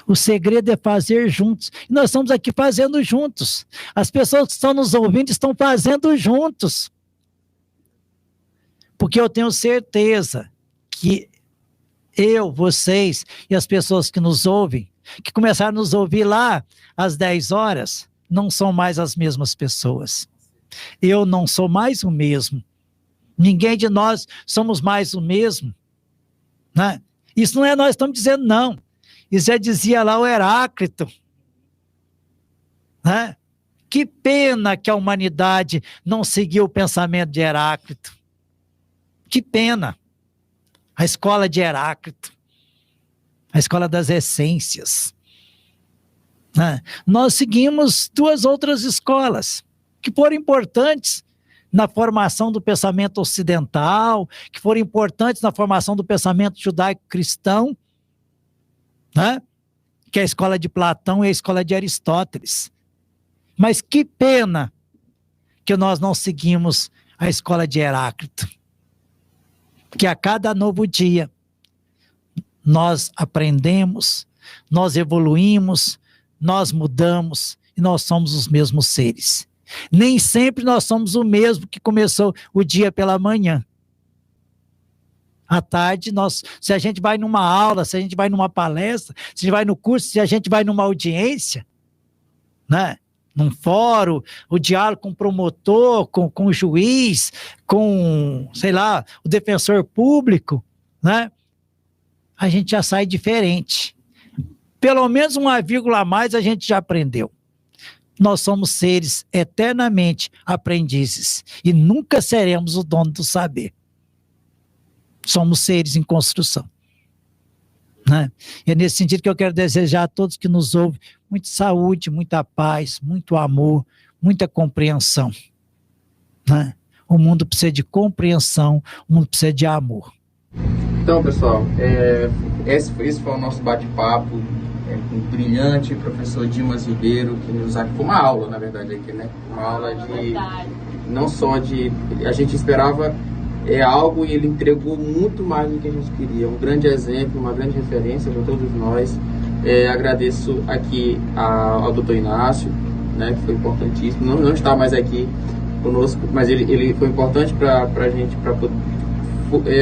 O segredo é fazer juntos. E nós estamos aqui fazendo juntos. As pessoas que estão nos ouvindo estão fazendo juntos. Porque eu tenho certeza que eu, vocês e as pessoas que nos ouvem, que começaram a nos ouvir lá às 10 horas, não são mais as mesmas pessoas. Eu não sou mais o mesmo. Ninguém de nós somos mais o mesmo. Né? Isso não é nós estamos dizendo, não. Isso já dizia lá o Heráclito. Né? Que pena que a humanidade não seguiu o pensamento de Heráclito. Que pena. A escola de Heráclito. A escola das essências. Né? Nós seguimos duas outras escolas que foram importantes na formação do pensamento ocidental, que foram importantes na formação do pensamento judaico-cristão, né? Que é a escola de Platão e a escola de Aristóteles. Mas que pena que nós não seguimos a escola de Heráclito. Que a cada novo dia nós aprendemos, nós evoluímos, nós mudamos e nós somos os mesmos seres. Nem sempre nós somos o mesmo que começou o dia pela manhã. À tarde, se a gente vai numa aula, se a gente vai numa palestra, se a gente vai no curso, se a gente vai numa audiência, né? Num fórum, o diálogo com o promotor, com o juiz, com, sei lá, o defensor público, né? A gente já sai diferente. Pelo menos uma vírgula a mais a gente já aprendeu. Nós somos seres eternamente aprendizes e nunca seremos o dono do saber. Somos seres em construção. Né? E é nesse sentido que eu quero desejar a todos que nos ouvem muita saúde, muita paz, muito amor, muita compreensão. Né? O mundo precisa de compreensão, o mundo precisa de amor. Então, pessoal, esse foi o nosso bate-papo com o brilhante professor Dimas Ribeiro, que nos foi uma aula, na verdade, aqui, né? Uma aula de, não só de, a gente esperava algo e ele entregou muito mais do que a gente queria. Um grande exemplo, uma grande referência para todos nós. Agradeço aqui ao Dr. Inácio, né, que foi importantíssimo. Não está mais aqui conosco, mas ele foi importante para a gente, para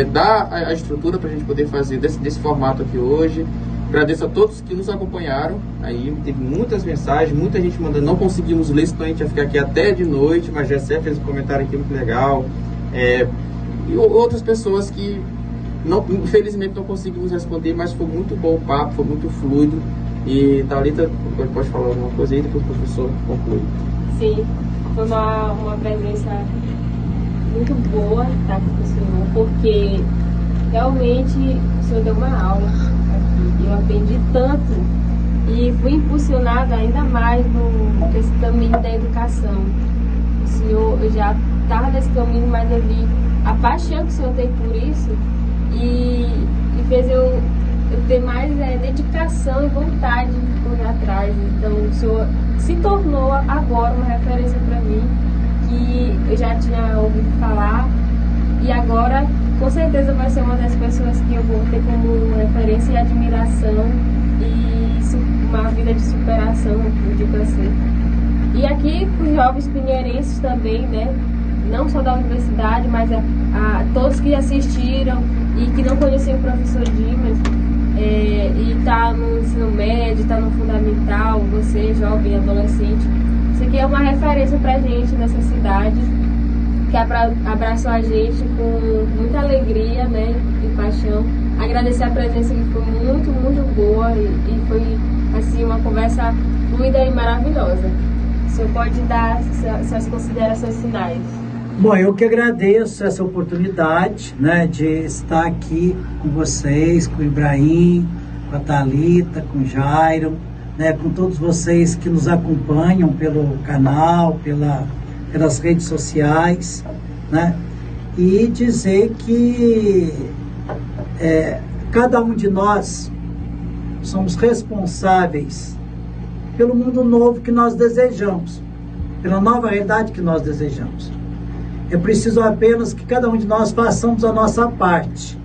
dar a estrutura para a gente poder fazer desse formato aqui hoje. Agradeço a todos que nos acompanharam. Aí teve muitas mensagens, muita gente mandando, não conseguimos ler, senão a gente ia ficar aqui até de noite, mas Gessé fez um comentário aqui muito legal. E outras pessoas que infelizmente não conseguimos responder, mas foi muito bom o papo, foi muito fluido. E Thalita, pode falar alguma coisa aí, depois o professor conclui. Sim, foi uma presença muito boa, tá, com o senhor, porque realmente o senhor deu uma aula aqui, eu aprendi tanto e fui impulsionada ainda mais nesse caminho da educação. O senhor, eu já estava nesse caminho, mas eu vi a paixão que o senhor tem por isso e fez eu ter mais dedicação e vontade de correr atrás. Então o senhor se tornou agora uma referência para mim, que eu já tinha ouvido falar e agora com certeza vai ser uma das pessoas que eu vou ter como referência e admiração e uma vida de superação, eu digo assim. E aqui os jovens pinheirenses também, né? Não só da universidade, mas a todos que assistiram e que não conheciam o professor Dimas, e está no ensino médio, está no fundamental, você jovem, adolescente, isso aqui é uma referência para a gente nessa cidade, que abraçou a gente com muita alegria, né, e paixão. Agradecer a presença que foi muito, muito boa e foi assim, uma conversa fluida e maravilhosa. O senhor pode dar suas considerações finais. Bom, eu que agradeço essa oportunidade, né, de estar aqui com vocês, com o Ibrahim, com a Thalita, com o Jairo, né, com todos vocês que nos acompanham pelo canal, pelas redes sociais, né, e dizer que cada um de nós somos responsáveis pelo mundo novo que nós desejamos, pela nova realidade que nós desejamos. É preciso apenas que cada um de nós façamos a nossa parte,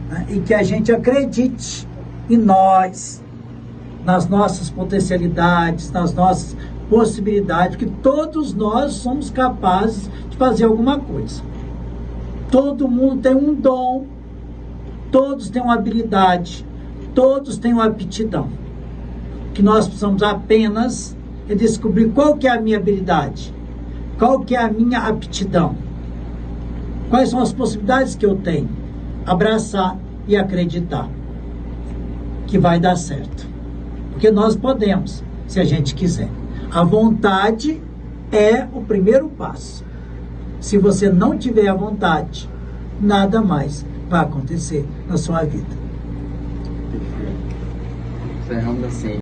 né? E que a gente acredite em nós, nas nossas potencialidades, nas nossas possibilidades, que todos nós somos capazes de fazer alguma coisa. Todo mundo tem um dom, todos têm uma habilidade, todos têm uma aptidão. O que nós precisamos apenas é descobrir qual que é a minha habilidade. Qual que é a minha aptidão? Quais são as possibilidades que eu tenho? Abraçar e acreditar que vai dar certo. Porque nós podemos, se a gente quiser. A vontade é o primeiro passo. Se você não tiver a vontade, nada mais vai acontecer na sua vida. Encerramos assim.